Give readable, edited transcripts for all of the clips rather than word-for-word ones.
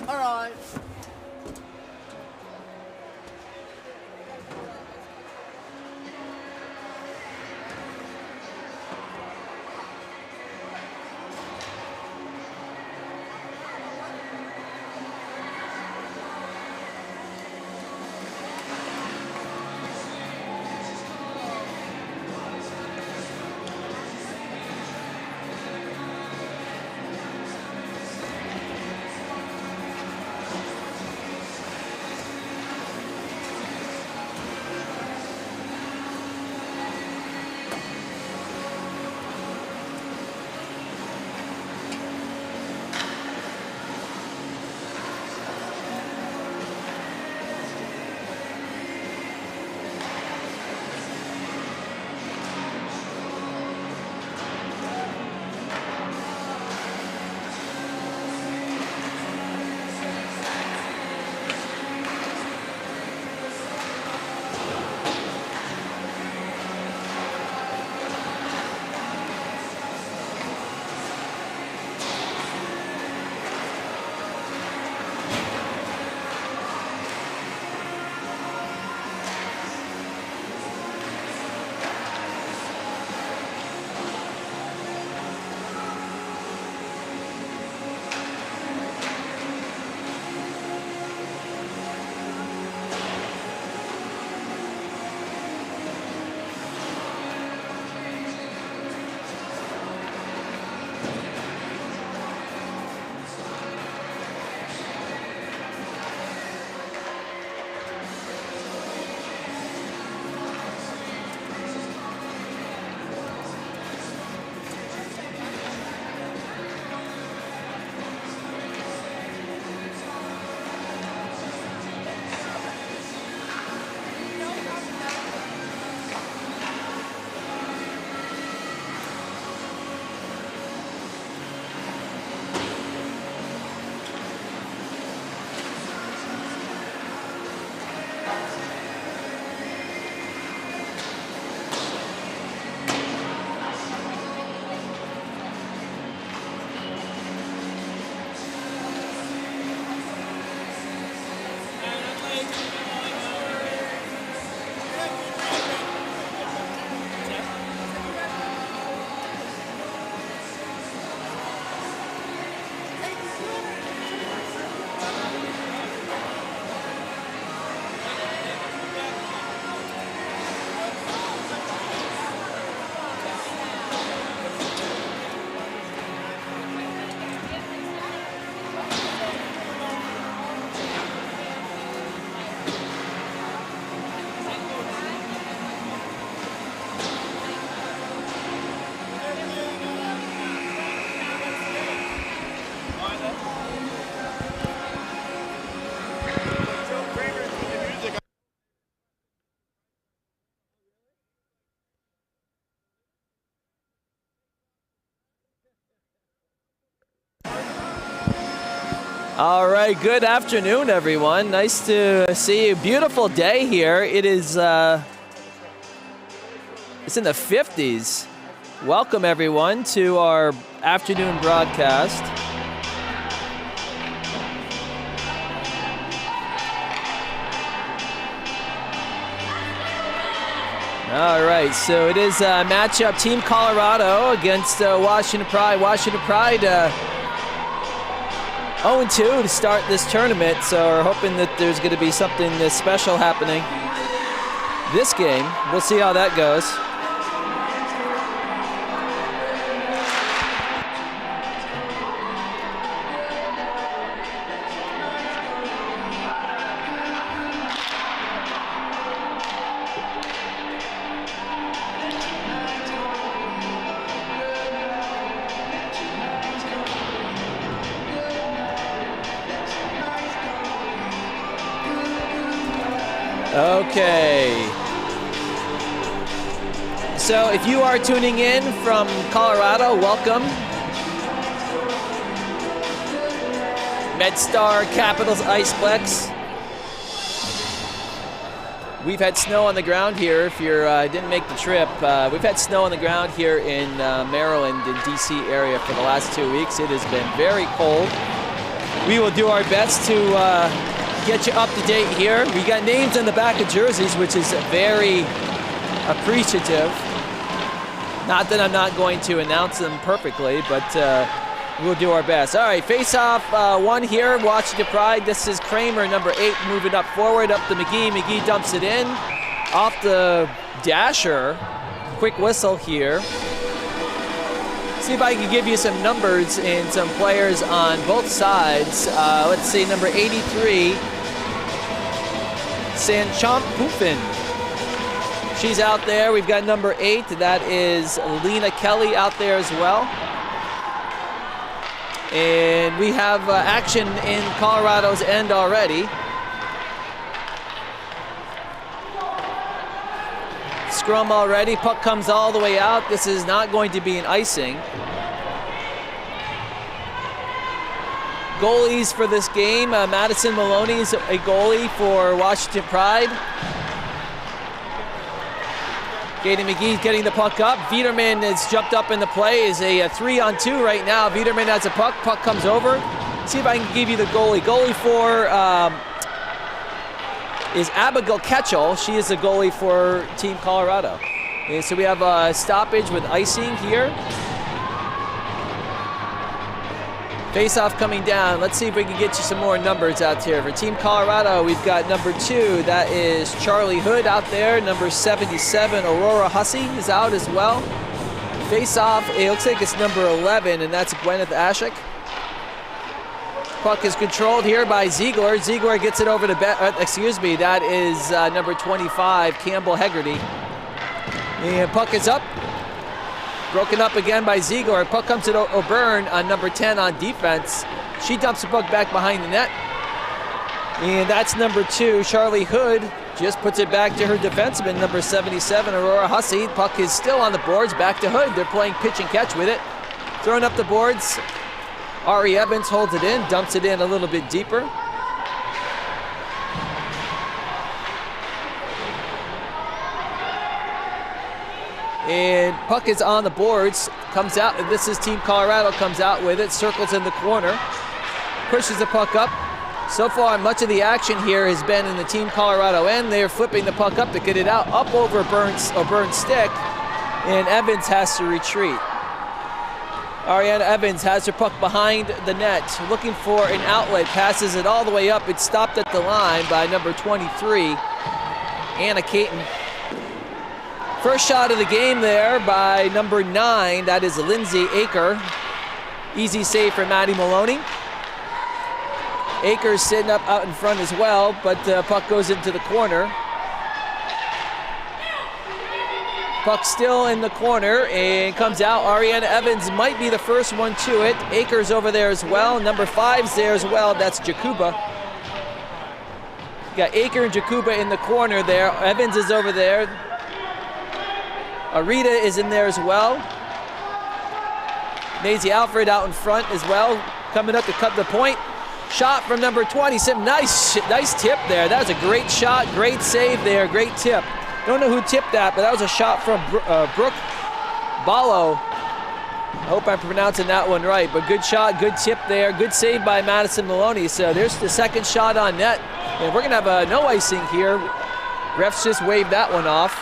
All right. All right, good afternoon, everyone. Nice to see you. Beautiful day here. It is, it's in the 50s. Welcome, everyone, to our afternoon broadcast. All right, so it is a matchup, Team Colorado against Washington Pride. Washington Pride 0-2 to start this tournament, so we're hoping that there's going to be something special happening this game. We'll see how that goes. Okay. So if you are tuning in from Colorado, welcome. MedStar Capitals Iceplex. We've had snow on the ground here. If you didn't make the trip, we've had snow on the ground here in Maryland and DC area for the last 2 weeks. It has been very cold. we will do our best to get you up to date here. We got names on the back of jerseys, which is very appreciative. Not that I'm not going to announce them perfectly, but we'll do our best. All right, face-off one here, Washington Pride. This is Kramer, number 8, moving up forward, up to McGee. McGee dumps it in. Off the dasher. Quick whistle here. See if I can give you some numbers and some players on both sides. Let's see, number 83, Sanchomp Poofin. She's out there. We've got number 8. That is Lena Kelly out there as well. And we have action in Colorado's end already. Scrum already. Puck comes all the way out. This is not going to be an icing. Goalies for this game. Madison Maloney's a goalie for Washington Pride. Katie McGee getting the puck up. Viederman has jumped up in the play. Is a 3-on-2 right now. Viederman has a puck. Puck comes over. See if I can give you the goalie. Goalie for is Abigail Ketchel. She is the goalie for Team Colorado. And so we have a stoppage with icing here. Face-off coming down. Let's see if we can get you some more numbers out here. For Team Colorado, we've got number 2. That is Charlie Hood out there. Number 77, Aurora Hussey is out as well. Face-off, it looks like it's number 11, and that's Gwyneth Ashik. Puck is controlled here by Ziegler. Ziegler gets it over to, that is number 25, Campbell Hegarty. And puck is up. Broken up again by Ziegler. Puck comes to O'Byrne on number 10 on defense. She dumps the puck back behind the net. And that's number 2, Charlie Hood. Just puts it back to her defenseman, number 77, Aurora Hussey. Puck is still on the boards, back to Hood. They're playing pitch and catch with it. Throwing up the boards. Ari Evans holds it in, dumps it in a little bit deeper. And puck is on the boards, comes out, and this is Team Colorado, comes out with it, circles in the corner, pushes the puck up. So far, much of the action here has been in the Team Colorado end. They're flipping the puck up to get it out, up over O'Byrne's stick, and Evans has to retreat. Ariana Evans has her puck behind the net, looking for an outlet, passes it all the way up. It's stopped at the line by number 23, Anna Caton. First shot of the game there by number 9, that is Lindsay Aker. Easy save for Maddie Maloney. Aker's sitting up out in front as well, but puck goes into the corner. Puck still in the corner and comes out. Ariana Evans might be the first one to it. Akers over there as well. Number 5's there as well. That's Jakuba. You got Aker and Jakuba in the corner there. Evans is over there. Arita is in there as well. Maisie Alfred out in front as well. Coming up to cut the point. Shot from number 20. Some nice tip there. That was a great shot. Great save there. Great tip. Don't know who tipped that, but that was a shot from Brooke Ballo. I hope I'm pronouncing that one right, but good shot, good tip there. Good save by Madison Maloney. So there's the second shot on net. And we're going to have a no icing here. Refs just waved that one off.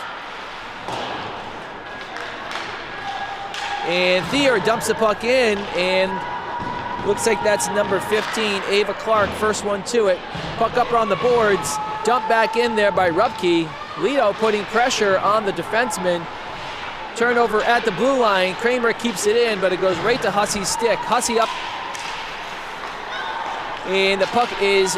And Thier dumps the puck in, and looks like that's number 15, Ava Clark, first one to it. Puck up on the boards, dumped back in there by Rupke. Lido putting pressure on the defenseman. Turnover at the blue line. Kramer keeps it in, but it goes right to Hussey's stick. Hussey up. And the puck is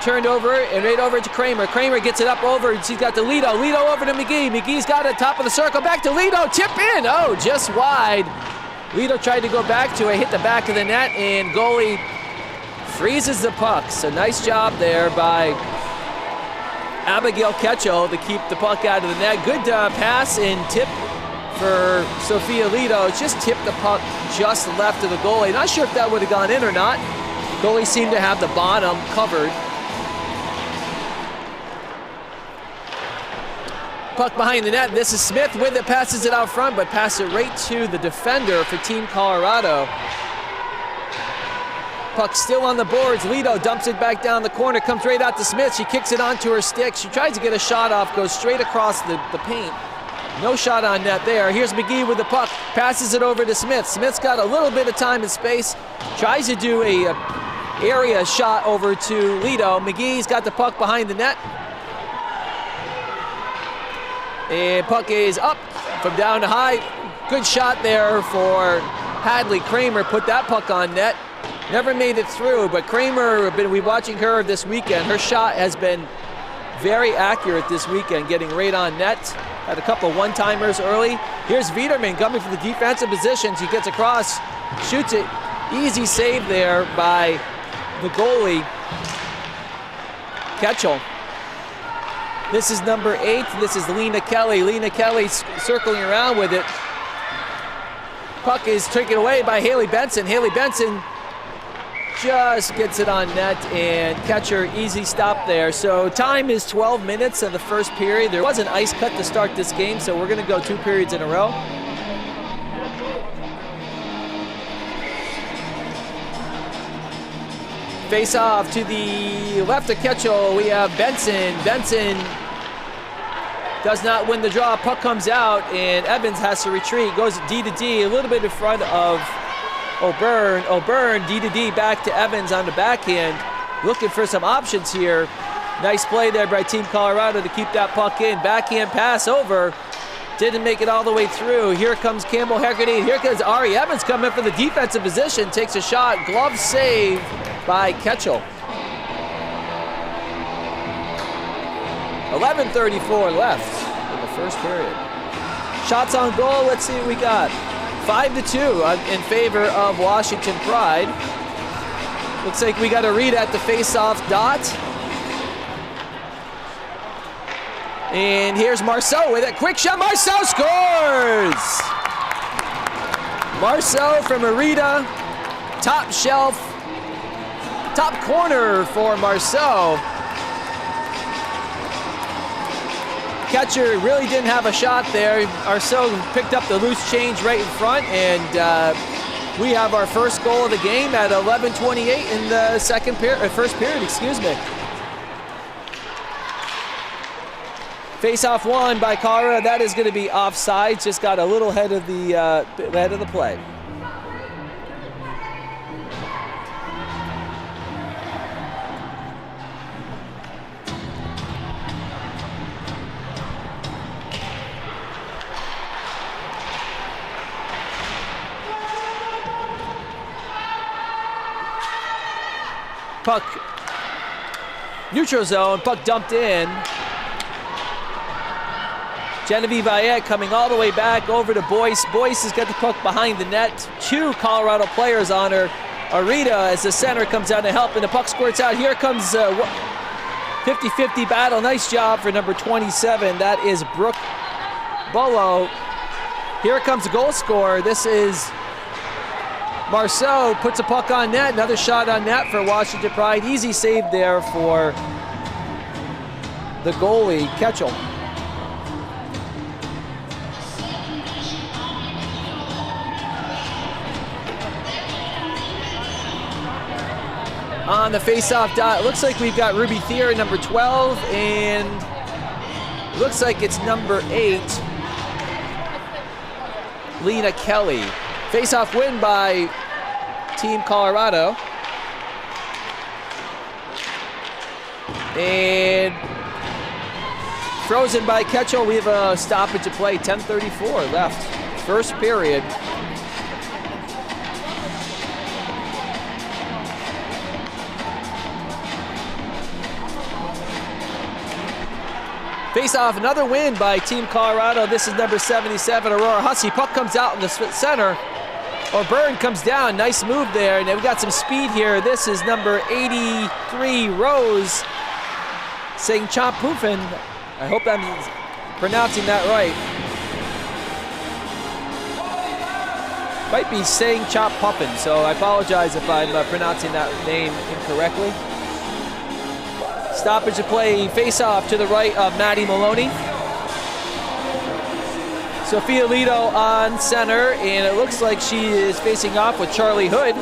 turned over and right over to Kramer. Kramer gets it up over. She's got to Lido. Lido over to McGee. McGee's got it top of the circle. Back to Lido. Tip in. Oh, just wide. Lido tried to go back to it. Hit the back of the net, and goalie freezes the puck. So nice job there by Abigail Ketchel to keep the puck out of the net. Good pass and tip for Sophia Lido. Just tipped the puck just left of the goalie. Not sure if that would have gone in or not. Goalie seemed to have the bottom covered. Puck behind the net. This is Smith with it. Passes it out front, but passes it right to the defender for Team Colorado. Puck still on the boards. Lido dumps it back down the corner, comes right out to Smith. She kicks it onto her stick. She tries to get a shot off, goes straight across the paint. No shot on net there. Here's McGee with the puck, passes it over to Smith. Smith's got a little bit of time and space, tries to do a area shot over to Lido. McGee's got the puck behind the net. And puck is up from down to high. Good shot there for Hadley. Kramer put that puck on net. Never made it through, but Kramer, we've been watching her this weekend. Her shot has been very accurate this weekend, getting right on net. Had a couple one-timers early. Here's Viderman coming from the defensive positions. He gets across, shoots it. Easy save there by the goalie, Ketchel. This is number 8. This is Lena Kelly. Lena Kelly circling around with it. Puck is taken away by Haley Benson. Haley Benson just gets it on net, and catcher easy stop there. So time is 12 minutes of the first period. There was an ice cut to start this game, so we're going to go 2 periods in a row. Face off to the left of Ketchel. We have Benson. Benson does not win the draw. Puck comes out, and Evans has to retreat. Goes D to D, a little bit in front of O'Byrne. O'Byrne, D to D, back to Evans on the backhand. Looking for some options here. Nice play there by Team Colorado to keep that puck in. Backhand pass over. Didn't make it all the way through. Here comes Campbell Haggerty. Here comes Ari Evans coming from the defensive position. Takes a shot. Glove save by Ketchel. 11:34 left in the first period. Shots on goal, let's see what we got. 5-2 in favor of Washington Pride. Looks like we got a read at the face-off dot. And here's Marceau with it. Quick shot, Marceau scores! Marceau from Arita. Top shelf, top corner for Marceau. Catcher really didn't have a shot there. Marceau picked up the loose change right in front, and we have our first goal of the game at 11:28 in the first period, excuse me. Face-off won by Colorado. That is going to be offside. Just got a little head of the play. Puck, neutral zone, puck dumped in. Genevieve Ayette coming all the way back over to Boyce. Boyce has got the puck behind the net. 2 Colorado players on her. Arita as the center comes out to help, and the puck squirts out. Here comes 50-50 battle. Nice job for number 27. That is Brooke Bullo. Here comes the goal scorer. This is Marceau, puts a puck on net. Another shot on net for Washington Pride. Easy save there for the goalie, Ketchel. On the face-off dot, it looks like we've got Ruby Thier, number 12, and it looks like it's number 8, Lena Kelly. Face-off win by Team Colorado. And frozen by Ketchel. We have a stoppage of play, 10:34 left. First period. Face off, another win by Team Colorado. This is number 77, Aurora Hussey. Puck comes out in the center. O'Byrne comes down, nice move there. And we've got some speed here. This is number 83, Rose St. Chop-Puffin. I hope I'm pronouncing that right. Might be saying Chop-Puffin, so I apologize if I'm pronouncing that name incorrectly. Stoppage of play, face-off to the right of Maddie Maloney. Sophia Lido on center, and it looks like she is facing off with Charlie Hood.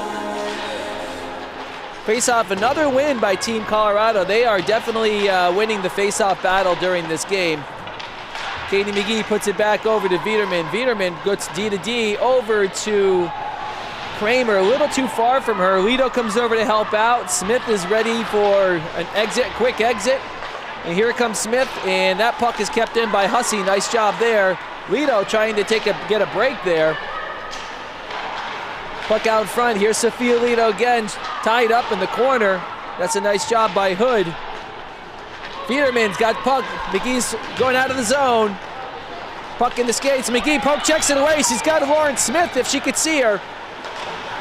Face-off, another win by Team Colorado. They are definitely winning the face-off battle during this game. Katie McGee puts it back over to Viderman. Viderman gets D to D over to Kramer, a little too far from her. Lido comes over to help out. Smith is ready for an exit, quick exit. And here comes Smith, and that puck is kept in by Hussey. Nice job there. Lido trying to get a break there. Puck out front. Here's Sophia Lido again, tied up in the corner. That's a nice job by Hood. Viderman's got puck. McGee's going out of the zone. Puck in the skates. McGee poke checks it away. She's got Lauren Smith if she could see her.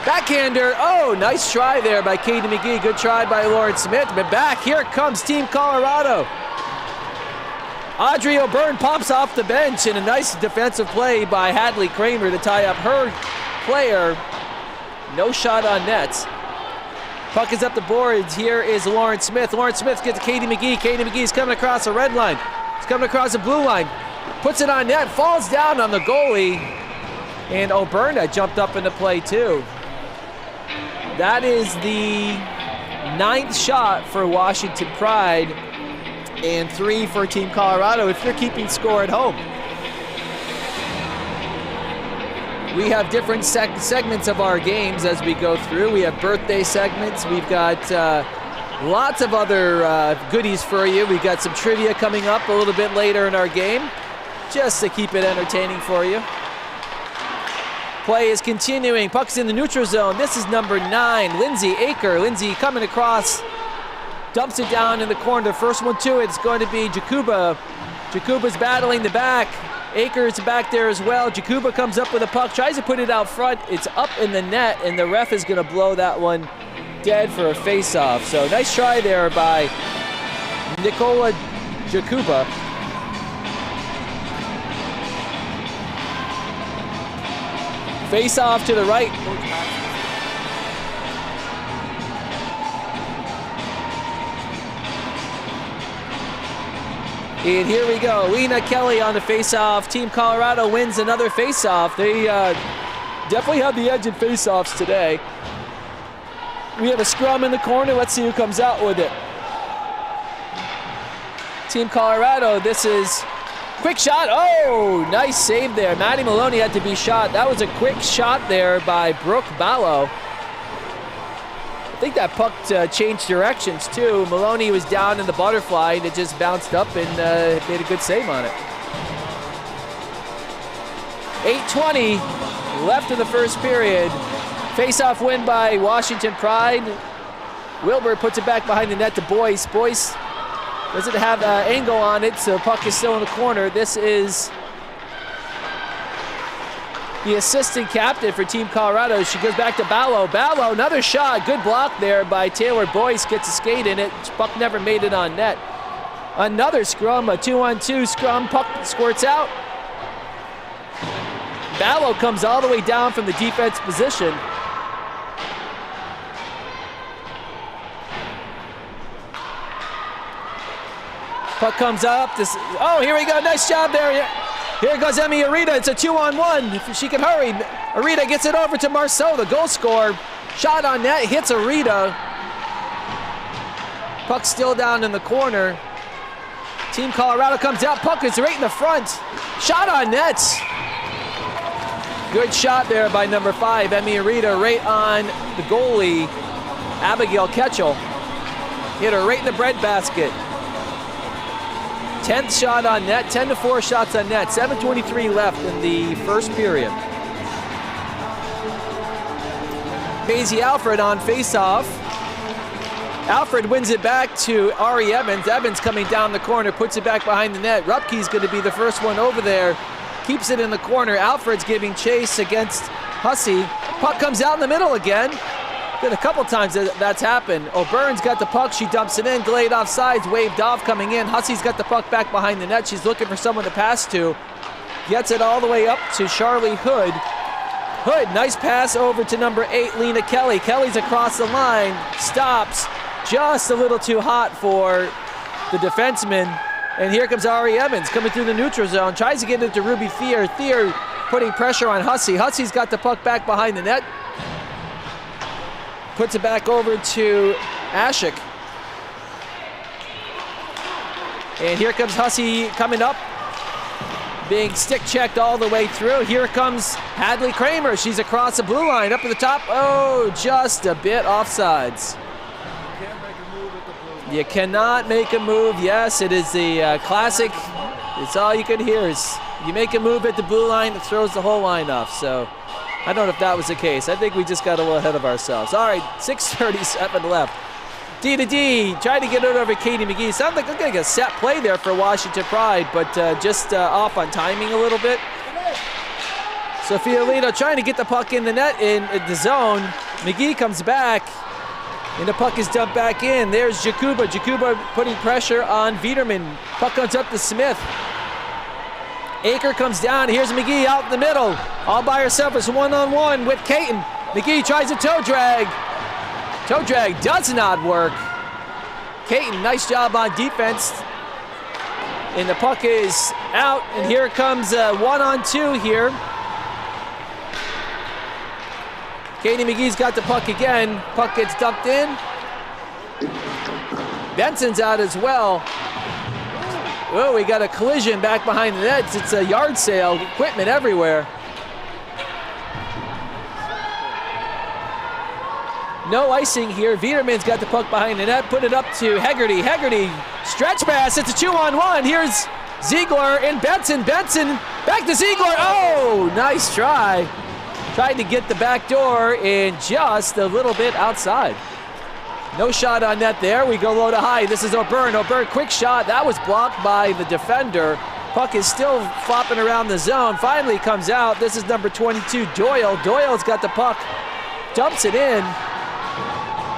Backhander. Oh, nice try there by Katie McGee. Good try by Lauren Smith. But back, here comes Team Colorado. Audrey O'Byrne pops off the bench, and a nice defensive play by Hadley Kramer to tie up her player. No shot on net. Puck is up the boards. Here is Lauren Smith. Lauren Smith gets to Katie McGee. Katie McGee's coming across the red line. She's coming across the blue line. Puts it on net, falls down on the goalie. And O'Byrne jumped up into play too. That is the 9th shot for Washington Pride and 3 for Team Colorado if you're keeping score at home. We have different segments of our games as we go through. We have birthday segments. We've got lots of other goodies for you. We've got some trivia coming up a little bit later in our game, just to keep it entertaining for you. Play is continuing. Puck's in the neutral zone. This is number 9, Lindsay Aker. Lindsay coming across, dumps it down in the corner. The first one to it's going to be Jakuba. Jakuba's battling the back. Aker's back there as well. Jakuba comes up with a puck, tries to put it out front. It's up in the net, and the ref is going to blow that one dead for a face-off. So nice try there by Nicola Jakuba. Face-off to the right. And here we go. Lena Kelly on the face-off. Team Colorado wins another face-off. They definitely have the edge in face-offs today. We have a scrum in the corner. Let's see who comes out with it. Team Colorado, this is quick shot. Oh, nice save there. Maddie Maloney had to be shot. That was a quick shot there by Brooke Ballo. I think that puck changed directions too. Maloney was down in the butterfly and it just bounced up and made a good save on it. 8:20 left in the first period. Face-off win by Washington Pride. Wilbur puts it back behind the net to Boyce. Boyce doesn't have an angle on it, so puck is still in the corner. This is the assistant captain for Team Colorado. She goes back to Ballo. Ballo, another shot. Good block there by Taylor Boyce. Gets a skate in it. Puck never made it on net. Another scrum, a 2-on-2 scrum. Puck squirts out. Ballo comes all the way down from the defense position. Puck comes up. Oh, here we go. Nice job there. Here goes Emmy Arita. It's a 2-on-1. If she can hurry. Arita gets it over to Marceau, the goal scorer. Shot on net, hits Arita. Puck still down in the corner. Team Colorado comes out. Puck is right in the front. Shot on net. Good shot there by number 5, Emmy Arita, right on the goalie, Abigail Ketchel. Hit her right in the breadbasket. 10th shot on net, 10-4 shots on net, 7:23 left in the first period. Maisie Alfred on face-off. Alfred wins it back to Ari Evans. Evans coming down the corner, puts it back behind the net. Rupke's going to be the first one over there. Keeps it in the corner. Alfred's giving chase against Hussey. Puck comes out in the middle again. Been a couple times that's happened. O'Byrne's got the puck. She dumps it in. Delayed offsides. Waved off coming in. Hussey's got the puck back behind the net. She's looking for someone to pass to. Gets it all the way up to Charlie Hood. Hood, nice pass over to number 8, Lena Kelly. Kelly's across the line. Stops. Just a little too hot for the defenseman. And here comes Ari Evans coming through the neutral zone. Tries to get it to Ruby Thier. Thier putting pressure on Hussey. Hussey's got the puck back behind the net. puts it back over to Ashik. And here comes Hussey coming up, being stick checked all the way through. Here comes Hadley Kramer. She's across the blue line, up at the top. Oh, just a bit offsides. You cannot make a move. Yes, it is the classic. It's all you can hear is you make a move at the blue line, it throws the whole line off. So I don't know if that was the case. I think we just got a little ahead of ourselves. All right, 6:37 left. D to D, trying to get it over Katie McGee. Sounds like looking like a set play there for Washington Pride, but just off on timing a little bit. Sophia Lito trying to get the puck in the net in the zone. McGee comes back, and the puck is dumped back in. There's Jakuba. Jakuba putting pressure on Viederman. Puck comes up to Smith. Aker comes down. Here's McGee out in the middle. All by herself. It's one-on-one with Caton. McGee tries a toe drag. Toe drag does not work. Caton, nice job on defense. And the puck is out, and here comes a 1-on-2 here. Katie McGee's got the puck again. Puck gets dumped in. Benson's out as well. Oh, we got a collision back behind the nets. It's a yard sale, equipment everywhere. No icing here. Viederman's got the puck behind the net, put it up to Hegarty. Hegarty, stretch pass, it's a 2-on-1. Here's Ziegler and Benson. Benson, back to Ziegler. Oh, nice try. Tried to get the back door and just a little bit outside. No shot on net there. We go low to high. This is O'Byrne. O'Byrne, quick shot. That was blocked by the defender. Puck is still flopping around the zone. Finally comes out. This is number 22, Doyle. Doyle's got the puck, dumps it in.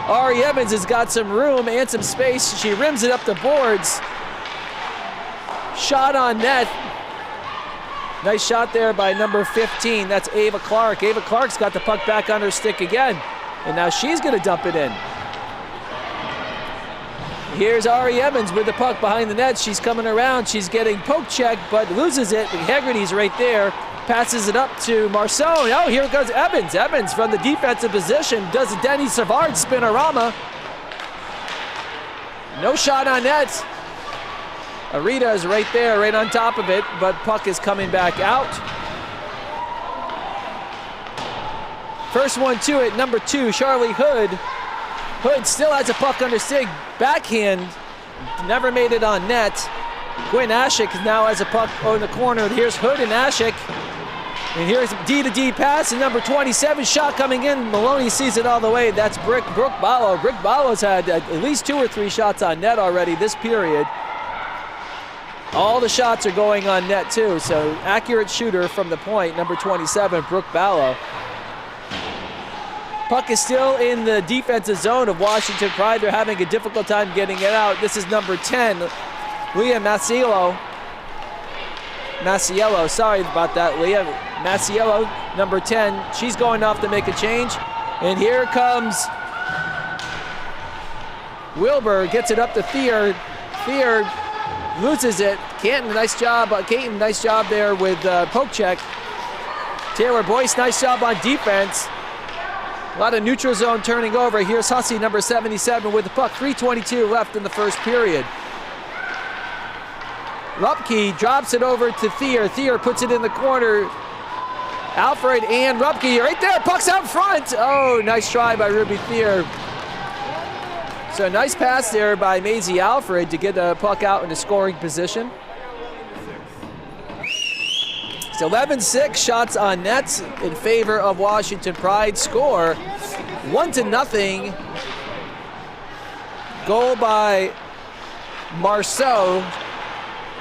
Ari Evans has got some room and some space. She rims it up the boards. Shot on net. Nice shot there by number 15. That's Ava Clark. Ava Clark's got the puck back on her stick again. And now she's going to dump it in. Here's Ari Evans with the puck behind the net. She's coming around. She's getting poke checked, but loses it. Hegarty's right there. Passes it up to Marceau. Oh, here goes Evans. Evans from the defensive position does a Denny Savard spinorama. No shot on net. Arita is right there, right on top of it, but puck is coming back out. First one to it, number 2, Charlie Hood. Hood still has a puck under stick. Backhand, never made it on net. Gwen Ashik now has a puck in the corner. Here's Hood and Ashik. And here's D to D pass, and number 27 shot coming in. Maloney sees it all the way. That's Brooke Ballo. Brooke Ballo's had at least 2 or 3 shots on net already this period. All the shots are going on net too, so accurate shooter from the point, number 27, Brooke Ballo. Puck is still in the defensive zone of Washington Pride. They're having a difficult time getting it out. This is number 10, Leah Masiello. Sorry about that, Leah. Masiello, number 10. She's going off to make a change. And here comes Wilbur, gets it up to Thier. Thier loses it. Caton, nice job. Caton, nice job there with poke check. Taylor Boyce, nice job on defense. A lot of neutral zone turning over. Here's Hussey, number 77, with the puck. 3:22 left in the first period. Rupke drops it over to Thier. Thier puts it in the corner. Alfred and Rupke right there. Puck's out front. Oh, nice try by Ruby Thier. So nice pass there by Maisie Alfred to get the puck out in a scoring position. It's 11-6 shots on net in favor of Washington Pride. Score 1-0. Goal by Marceau,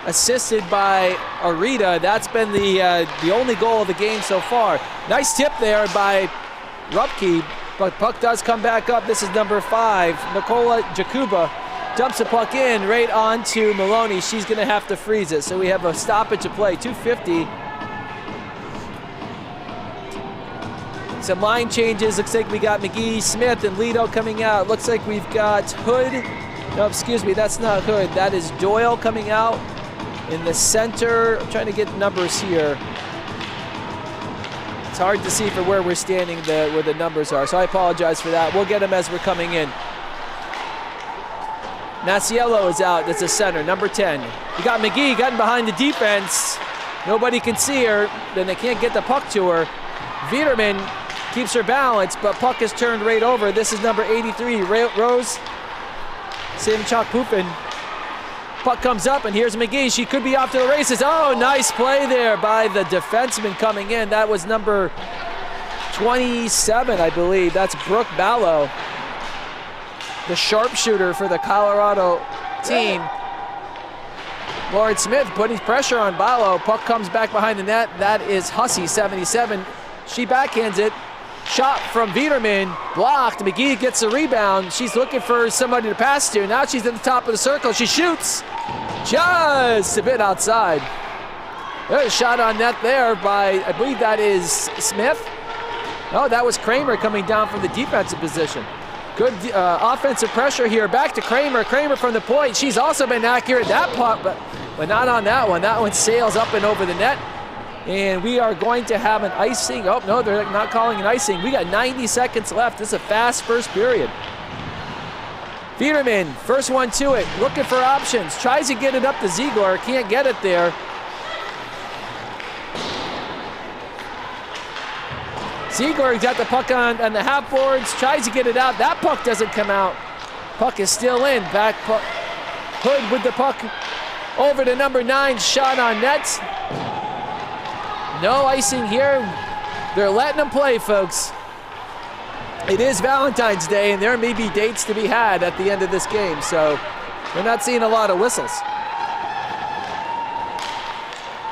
assisted by Arita. That's been the only goal of the game so far. Nice tip there by Rupke, but puck does come back up. This is number 5, Nicola Jakuba. Dumps the puck in right onto Maloney. She's going to have to freeze it. So we have a stoppage of play, 2:50. Some line changes. Looks like we got McGee, Smith, and Lito coming out. Looks like we've got Hood. No, excuse me, that's not Hood. That is Doyle coming out in the center. I'm trying to get numbers here. hard to see for where we're standing, where the numbers are, so I apologize for that. We'll get them as we're coming in. Maciello is out. That's a center, number 10. You got McGee getting behind the defense. Nobody can see her. Then they can't get the puck to her. Viederman keeps her balance, but puck is turned right over. This is number 83, Rose Simchak-Pupin. Puck comes up, and here's McGee. She could be off to the races. Oh, nice play there by the defenseman coming in. That was number 27, I believe. That's Brooke Ballo, the sharpshooter for the Colorado team. Lauren Smith putting pressure on Ballo. Puck comes back behind the net. That is Hussey, 77. She backhands it. Shot from Viederman, blocked. McGee gets the rebound. She's looking for somebody to pass to. Now she's at the top of the circle. She shoots just a bit outside. There's a shot on net there by, I believe that is Smith. Oh, that was Kramer coming down from the defensive position. Good offensive pressure here. Back to Kramer. Kramer from the point. She's also been accurate. That puck, but not on that one. That one sails up and over the net. And we are going to have an icing. Oh, no, they're not calling an icing. We got 90 seconds left. This is a fast first period. Viederman, first one to it, looking for options. Tries to get it up to Ziegler, can't get it there. Ziegler got the puck on the half boards, tries to get it out. That puck doesn't come out. Puck is still in. Back puck. Hood with the puck over to number 9, shot on net. No icing here. They're letting them play, folks. It is Valentine's Day, and there may be dates to be had at the end of this game, so we're not seeing a lot of whistles.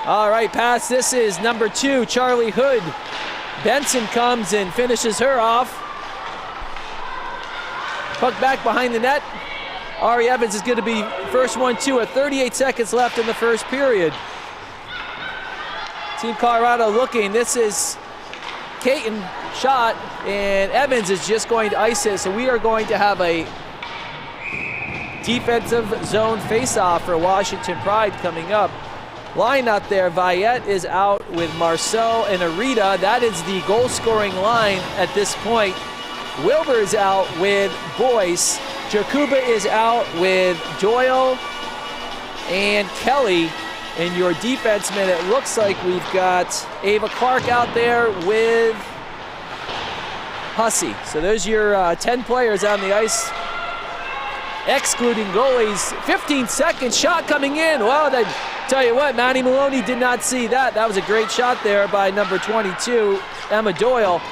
All right, pass. This is number 2, Charlie Hood. Benson comes and finishes her off. Puck back behind the net. Ari Evans is going to be first one to it. 38 seconds left in the first period. Team Colorado looking. This is Caton shot, and Evans is just going to ice it. So we are going to have a defensive zone face-off for Washington Pride coming up. Line out there, Viette is out with Marceau and Arita. That is the goal-scoring line at this point. Wilbur is out with Boyce. Jakuba is out with Doyle and Kelly. And your defenseman, it looks like we've got Ava Clark out there with Hussey. So there's your 10 players on the ice, excluding goalies. 15 seconds, shot coming in. Well, then, tell you what, Maddie Maloney did not see that. That was a great shot there by number 22, Emma Doyle.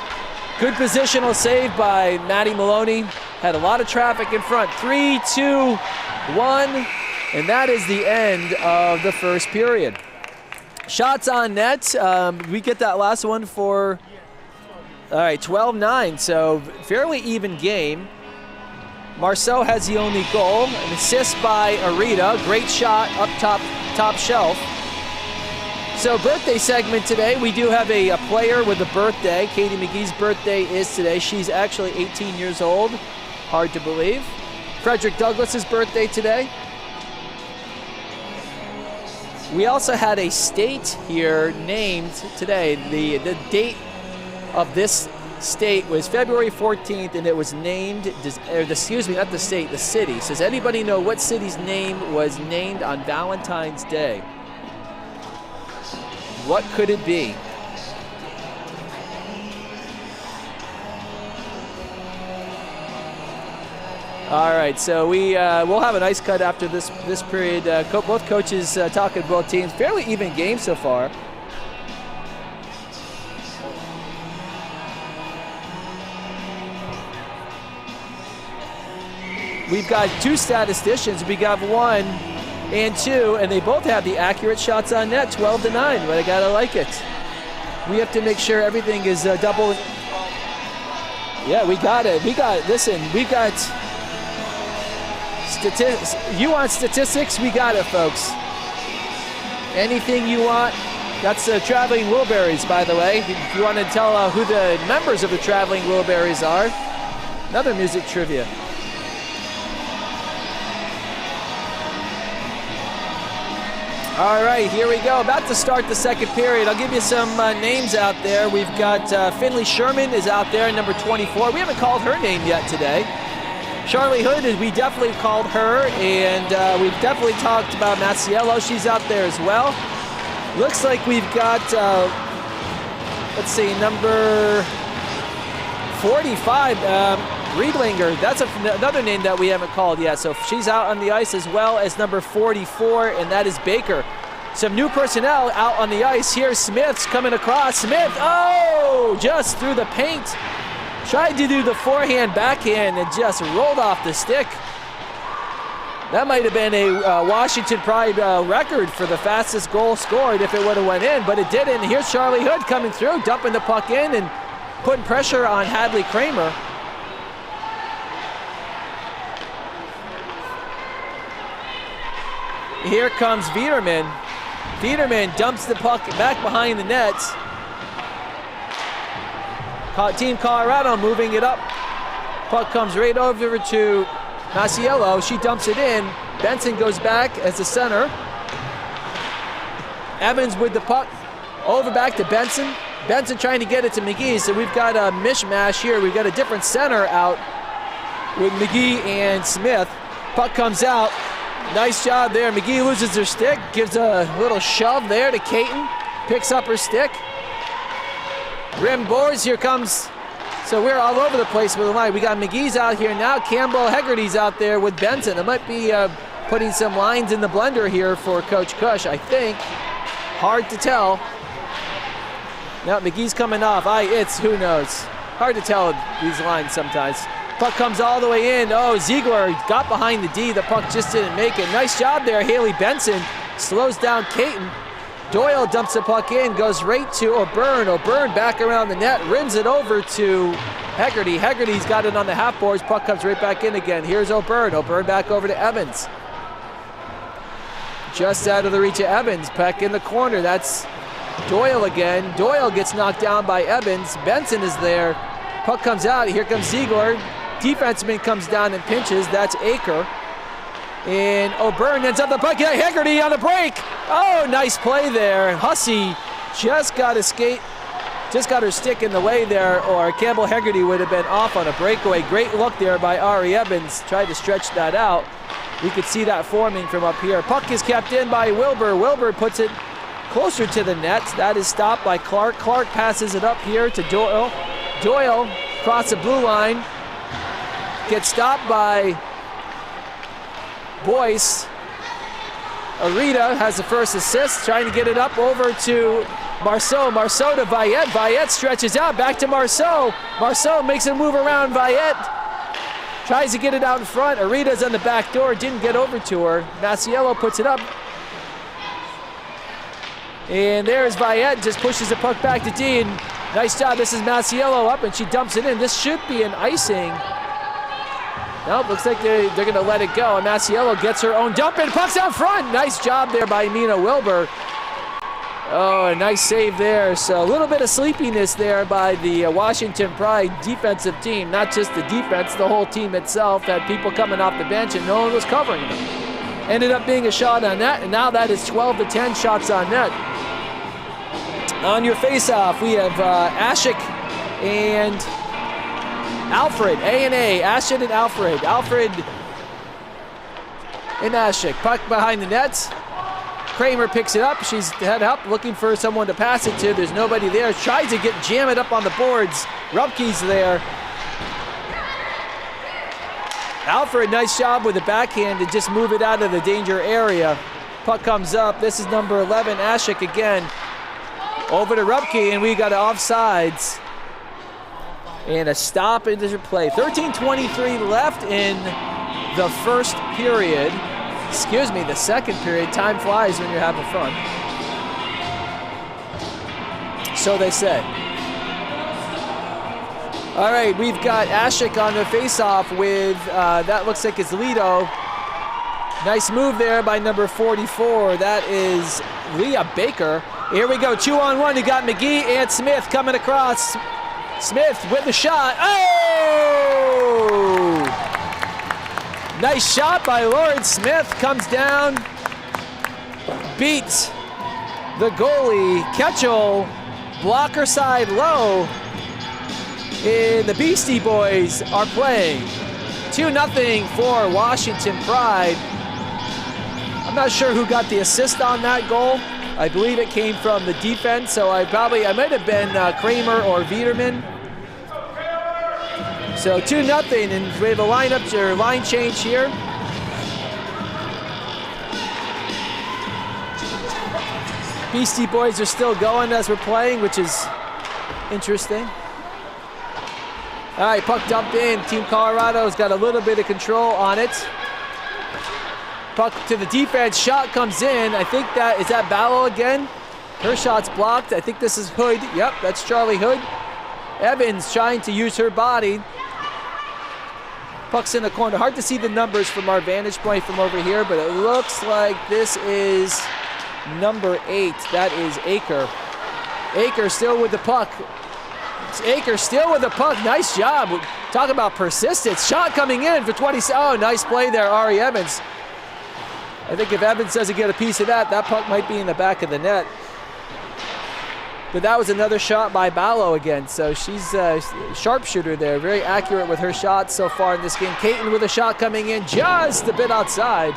Good positional save by Maddie Maloney. Had a lot of traffic in front. 3, 2, 1. And that is the end of the first period. Shots on net. We get that last one for, all right, 12-9. So fairly even game. Marceau has the only goal. An assist by Arita. Great shot up top shelf. So birthday segment today. We do have a player with a birthday. Katie McGee's birthday is today. She's actually 18 years old. Hard to believe. Frederick Douglas's birthday today. We also had a state here named today. The date of this state was February 14th, and it was named, excuse me, not the state, the city. Does anybody know what city's name was named on Valentine's Day? What could it be? All right, so we'll have a nice cut after this period. Both coaches talking to both teams. Fairly even game so far. We've got two statisticians. We got 1 and 2, and they both have the accurate shots on net, 12-9. But I gotta like it. We have to make sure everything is double. Yeah, we got it. Listen, we got. You want statistics? We got it, folks. Anything you want. That's the Traveling Wilburys, by the way. If you want to tell who the members of the Traveling Wilburys are. Another music trivia. All right, here we go. About to start the second period. I'll give you some names out there. We've got Finley Sherman is out there, number 24. We haven't called her name yet today. Charlie Hood, we definitely called her, and we've definitely talked about Maciello. She's out there as well. Looks like we've got, let's see, number 45, Riedlinger. That's another name that we haven't called yet. So she's out on the ice, as well as number 44, and that is Baker. Some new personnel out on the ice here. Smith's coming across. Smith, oh, just through the paint. Tried to do the forehand, backhand, and just rolled off the stick. That might have been a Washington Pride record for the fastest goal scored if it would have went in, but it didn't. And here's Charlie Hood coming through, dumping the puck in and putting pressure on Hadley Kramer. Here comes Viederman. Viederman dumps the puck back behind the nets. Team Colorado moving it up. Puck comes right over to Maciello. She dumps it in. Benson goes back as the center. Evans with the puck. Over back to Benson. Benson trying to get it to McGee. So we've got a mishmash here. We've got a different center out with McGee and Smith. Puck comes out. Nice job there. McGee loses her stick. Gives a little shove there to Caton. Picks up her stick. Rim boards, here comes, so we're all over the place with the line. We got McGee's out here now, Campbell Hegarty's out there with Benson. It might be putting some lines in the blender here for Coach Cush, I think. Hard to tell. Now McGee's coming off, it's, who knows. Hard to tell these lines sometimes. Puck comes all the way in. Oh, Ziegler got behind the D, the puck just didn't make it. Nice job there, Haley Benson. Slows down Caton. Doyle dumps the puck in, goes right to O'Byrne. O'Byrne back around the net, rims it over to Hegarty. Hegarty's got it on the half boards. Puck comes right back in again. Here's O'Byrne. O'Byrne back over to Evans. Just out of the reach of Evans. Puck in the corner. That's Doyle again. Doyle gets knocked down by Evans. Benson is there. Puck comes out. Here comes Ziegler. Defenseman comes down and pinches. That's Aker. And O'Byrne ends up the puck. Hegarty on the break. Oh, nice play there. Hussey just got her stick in the way there, or Campbell Hegarty would have been off on a breakaway. Great look there by Ari Evans. Tried to stretch that out. We could see that forming from up here. Puck is kept in by Wilbur. Wilbur puts it closer to the net. That is stopped by Clark. Clark passes it up here to Doyle. Doyle across the blue line. Gets stopped by Boyce. Arita has the first assist, trying to get it up over to Marceau. Marceau to Vayette. Vayette stretches out, back to Marceau. Marceau makes a move around Vayette. Tries to get it out in front. Arita's on the back door, didn't get over to her. Maciello puts it up. And there's Vayette, just pushes the puck back to D. And nice job, this is Maciello up, and she dumps it in. This should be an icing. Nope, looks like they're going to let it go. And Maciello gets her own dump in. Puck's out front. Nice job there by Mina Wilbur. Oh, a nice save there. So a little bit of sleepiness there by the Washington Pride defensive team. Not just the defense, the whole team itself had people coming off the bench and no one was covering them. Ended up being a shot on net, and now that is 12 to 10 shots on net. On your face-off, we have Ashik and Alfred, A&A, Ashik and Alfred. Alfred and Ashik. Puck behind the nets. Kramer picks it up. She's head up, looking for someone to pass it to. There's nobody there. Tries to jam it up on the boards. Rupke's there. Alfred, nice job with the backhand to just move it out of the danger area. Puck comes up. This is number 11, Ashik again. Over to Rupke, and we got offsides. And a stop into play. 13:23 left in the first period. Excuse me, the second period. Time flies when you're having fun. So they say. All right, we've got Ashik on the face-off with, that looks like it's Lido. Nice move there by number 44. That is Leah Baker. Here we go, 2-on-1. You got McGee and Smith coming across. Smith with the shot. Oh! Nice shot by Lauren Smith. Comes down. beats the goalie. Ketchel, blocker side low, and the Beastie Boys are playing. 2-0 for Washington Pride. I'm not sure who got the assist on that goal. I believe it came from the defense, so I might have been Kramer or Viederman. So 2-0, and we have a line change here. Beastie Boys are still going as we're playing, which is interesting. All right, puck dumped in. Team Colorado's got a little bit of control on it. Puck to the defense, shot comes in. I think is that Ballo again? Her shot's blocked. I think this is Hood. Yep, that's Charlie Hood. Evans trying to use her body. Puck's in the corner. Hard to see the numbers from our vantage point from over here, but it looks like this is number 8. That is Aker. Aker still with the puck. Aker still with the puck. Nice job. Talk about persistence. Shot coming in for 20. Oh, nice play there, Ari Evans. I think if Evans doesn't get a piece of that, that puck might be in the back of the net. But that was another shot by Ballo again. So she's a sharpshooter there. Very accurate with her shots so far in this game. Caton with a shot coming in just a bit outside.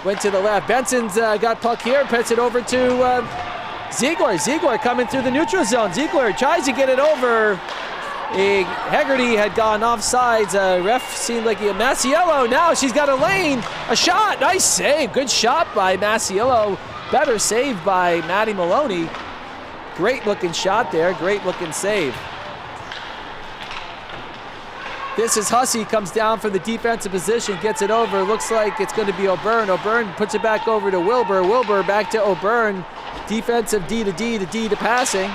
Went to the left. Benson's got puck here. Puts it over to Ziegler. Ziegler coming through the neutral zone. Ziegler tries to get it over. Hegarty had gone offsides. Ref seemed like Masiello. Now she's got a lane. A shot. Nice save. Good shot by Masiello. Better save by Maddie Maloney. Great looking shot there. Great looking save. This is Hussey. Comes down from the defensive position. Gets it over. Looks like it's going to be O'Byrne. O'Byrne puts it back over to Wilbur. Wilbur back to O'Byrne. Defensive D to D to D to passing.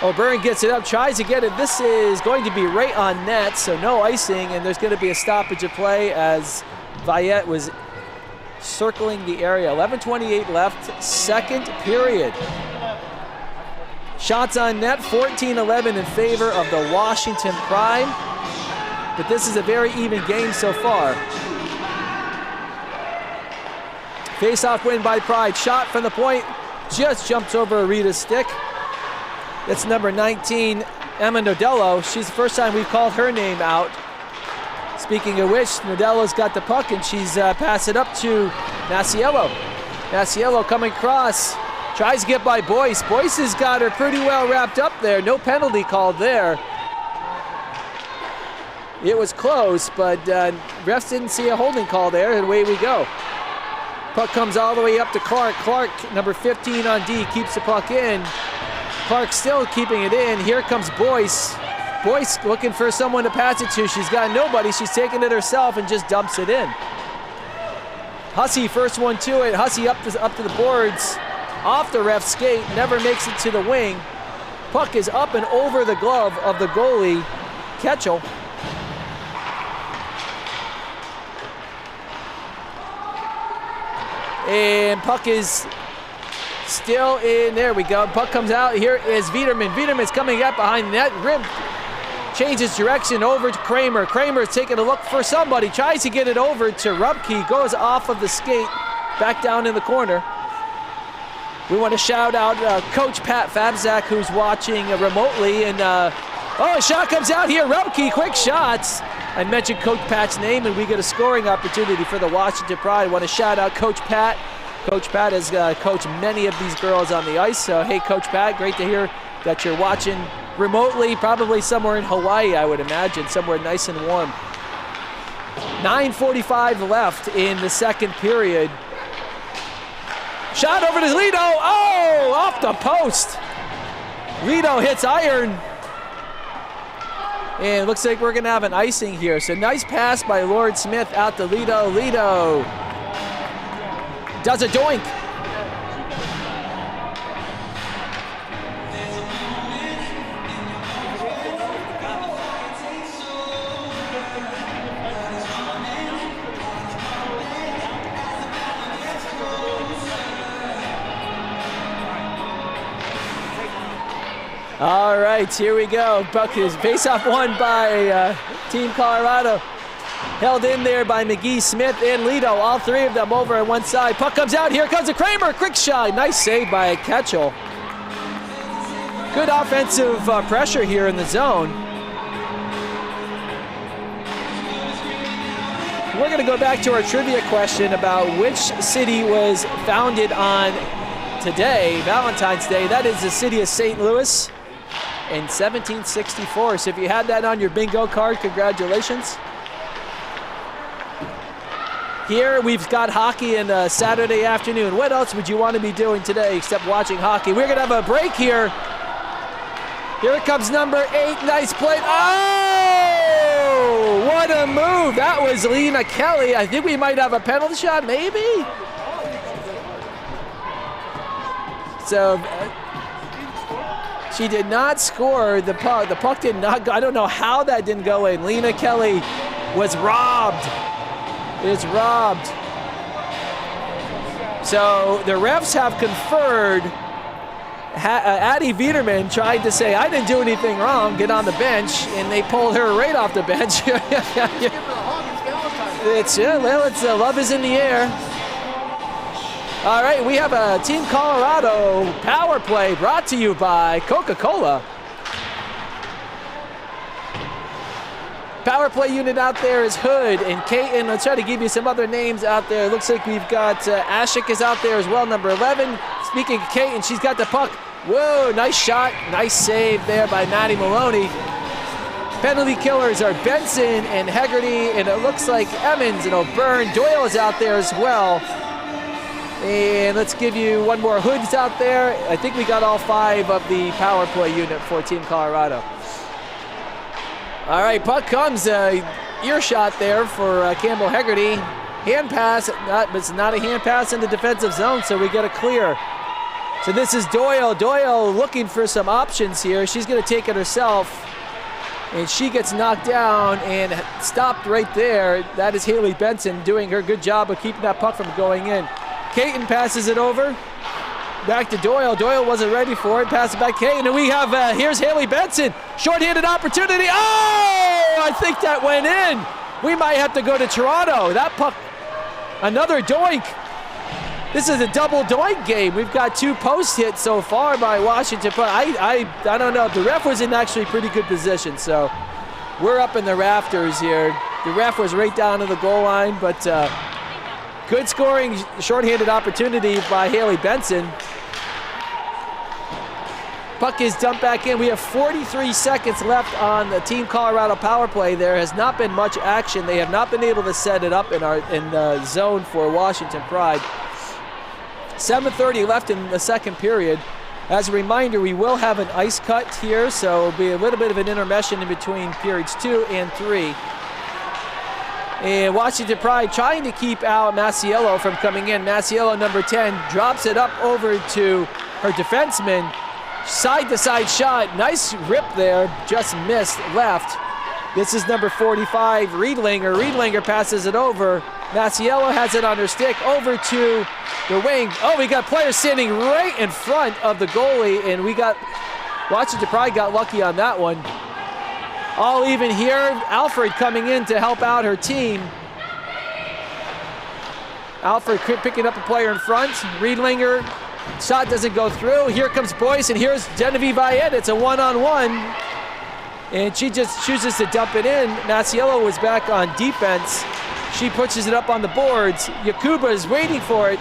O'Byrne gets it up, tries to get it. This is going to be right on net, so no icing, and there's going to be a stoppage of play as Viette was circling the area. 11:28 left, second period. Shots on net, 14-11 in favor of the Washington Pride, but this is a very even game so far. Face-off win by Pride. Shot from the point, just jumps over Rita's stick. That's number 19, Emma Nodello. She's the first time we've called her name out. Speaking of which, Nodello's got the puck and she's passed it up to Masiello. Masiello coming across, tries to get by Boyce. Boyce has got her pretty well wrapped up there. No penalty called there. It was close, but refs didn't see a holding call there, and away we go. Puck comes all the way up to Clark. Clark, number 15 on D, keeps the puck in. Clark still keeping it in. Here comes Boyce. Boyce looking for someone to pass it to. She's got nobody. She's taking it herself and just dumps it in. Hussey, first one to it. Hussey up to the boards. Off the ref skate, never makes it to the wing. Puck is up and over the glove of the goalie, Ketchel. And puck is still in. There we go. Puck comes out. Here is Viederman. Viederman's coming up behind the net. Rim changes direction over to Kramer. Kramer's taking a look for somebody. Tries to get it over to Rupke. Goes off of the skate. Back down in the corner. We want to shout out Coach Pat Fabzak, who's watching remotely. And a shot comes out here. Rupke, quick shots. I mentioned Coach Pat's name, and we get a scoring opportunity for the Washington Pride. I want to shout out Coach Pat. Coach Pat has coached many of these girls on the ice. So, hey, Coach Pat, great to hear that you're watching remotely, probably somewhere in Hawaii, I would imagine, somewhere nice and warm. 9:45 left in the second period. Shot over to Lido. Oh, off the post. Lido hits iron. And it looks like we're going to have an icing here. So nice pass by Lord Smith out to Lido. Lido does a doink. All right, here we go. Puck is face-off won by Team Colorado. Held in there by McGee, Smith, and Lito. All three of them over on one side. Puck comes out. Here comes a Kramer. Quick shot. Nice save by Ketchel. Good offensive pressure here in the zone. We're going to go back to our trivia question about which city was founded on today, Valentine's Day. That is the city of St. Louis in 1764. So if you had that on your bingo card, congratulations. Here we've got hockey in Saturday afternoon. What else would you want to be doing today except watching hockey? We're going to have a break here. Here comes number 8. Nice play. Oh, what a move. That was Lena Kelly. I think we might have a penalty shot, maybe? So she did not score the puck. The puck did not go. I don't know how that didn't go in. Lena Kelly was robbed. Is robbed. So the refs have conferred. Addie Viederman tried to say, I didn't do anything wrong, get on the bench, and they pulled her right off the bench. It's love is in the air. All right, we have a Team Colorado power play brought to you by Coca-Cola. Power play unit out there is Hood and Caton. I'll try to give you some other names out there. It looks like we've got Ashik is out there as well, number 11. Speaking of Caton, she's got the puck. Whoa, nice shot. Nice save there by Maddie Maloney. Penalty killers are Benson and Hegarty, and it looks like Emmons and O'Byrne. Doyle is out there as well. And let's give you one more. Hood's out there. I think we got all 5 of the power play unit for Team Colorado. All right, puck comes, earshot there for Campbell Hegarty. Hand pass, but it's not a hand pass in the defensive zone, so we get a clear. So this is Doyle. Doyle looking for some options here. She's going to take it herself, and she gets knocked down and stopped right there. That is Haley Benson doing her good job of keeping that puck from going in. Caton passes it over. Back to Doyle. Doyle wasn't ready for it. Pass it back to Caton. And we have, here's Haley Benson. Short-handed opportunity. Oh, I think that went in. We might have to go to Toronto. That puck, another doink. This is a double doink game. We've got 2 post hits so far by Washington. But I don't know. The ref was in actually pretty good position. So we're up in the rafters here. The ref was right down to the goal line. But good scoring, short-handed opportunity by Haley Benson. Puck is dumped back in. We have 43 seconds left on the Team Colorado power play. There has not been much action. They have not been able to set it up in the zone for Washington Pride. 7:30 left in the second period. As a reminder, we will have an ice cut here, so it'll be a little bit of an intermission in between periods 2 and 3. And Washington Pride trying to keep out Masiello from coming in. Masiello, number 10, drops it up over to her defenseman. Side-to-side shot. Nice rip there. Just missed left. This is number 45, Riedlinger. Riedlinger passes it over. Masiello has it on her stick. Over to the wing. Oh, we got players standing right in front of the goalie, and we got Washington Pride got lucky on that one. All even here. Alfred coming in to help out her team. Alfred picking up a player in front. Riedlinger, shot doesn't go through. Here comes Boyce, and here's Genevieve Ayet. It's a one-on-one, and she just chooses to dump it in. Masiello was back on defense. She pushes it up on the boards. Yakuba is waiting for it.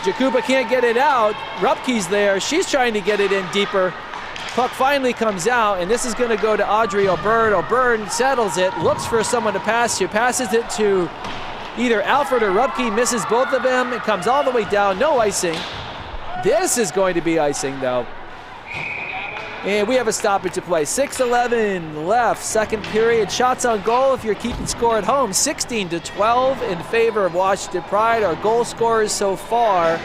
Yakuba can't get it out. Rupke's there. She's trying to get it in deeper. Puck finally comes out, and this is going to go to Audrey O'Byrne. O'Byrne settles it, looks for someone to pass to, passes it to either Alfred or Rupke, misses both of them. It comes all the way down, no icing. This is going to be icing, though. And we have a stoppage to play. 6:11 left, second period. Shots on goal if you're keeping score at home. 16-12 in favor of Washington Pride. Our goal scorers so far,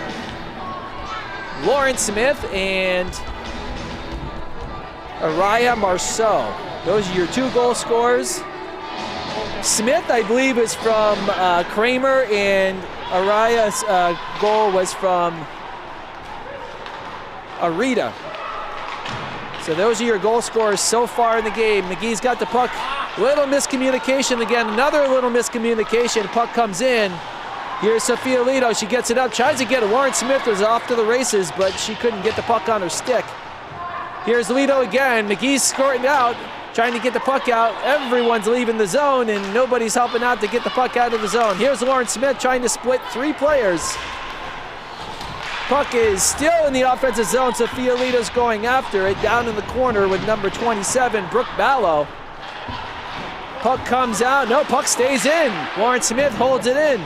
Lauren Smith and Araya Marceau. Those are your 2 goal scorers. Smith, I believe, is from Kramer, and Araya's goal was from Arita. So those are your goal scorers so far in the game. McGee's got the puck Little miscommunication again, another little miscommunication. Puck comes in. Here's Sophia Lito. She gets it up, tries to get it. Lauren Smith was off to the races, but she couldn't get the puck on her stick. Here's Lito again. McGee's squirting out, trying to get the puck out. Everyone's leaving the zone, and nobody's helping out to get the puck out of the zone. Here's Lauren Smith trying to split 3 players. Puck is still in the offensive zone. Sophia Lito's going after it down in the corner with number 27, Brooke Ballo. Puck comes out. No, puck stays in. Lauren Smith holds it in.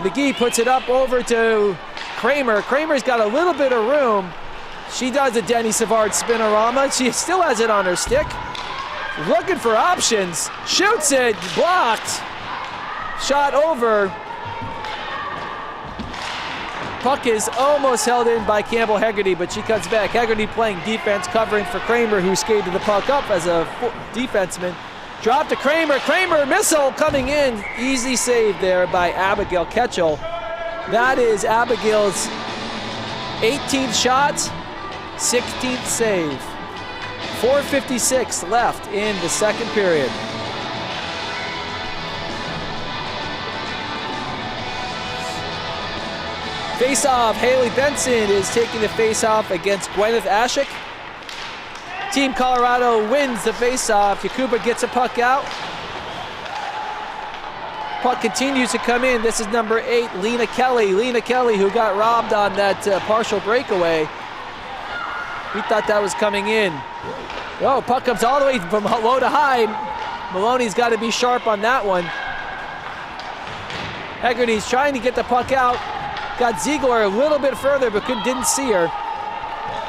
McGee puts it up over to Kramer. Kramer's got a little bit of room. She does a Denny Savard spinorama. She still has it on her stick. Looking for options. Shoots it. Blocked. Shot over. Puck is almost held in by Campbell Hegarty, but she cuts back. Hegarty playing defense, covering for Kramer, who skated the puck up as a defenseman. Drop to Kramer. Kramer, missile coming in. Easy save there by Abigail Ketchel. That is Abigail's 18th shot, 16th save. 4:56 left in the second period. Face-off, Haley Benson is taking the face-off against Gwyneth Ashik. Team Colorado wins the face-off. Yakuba gets a puck out. Puck continues to come in. This is number 8, Lena Kelly. Lena Kelly, who got robbed on that partial breakaway. We thought that was coming in. Oh, puck comes all the way from low to high. Maloney's got to be sharp on that one. Hegarty's trying to get the puck out. Got Ziegler a little bit further, but didn't see her.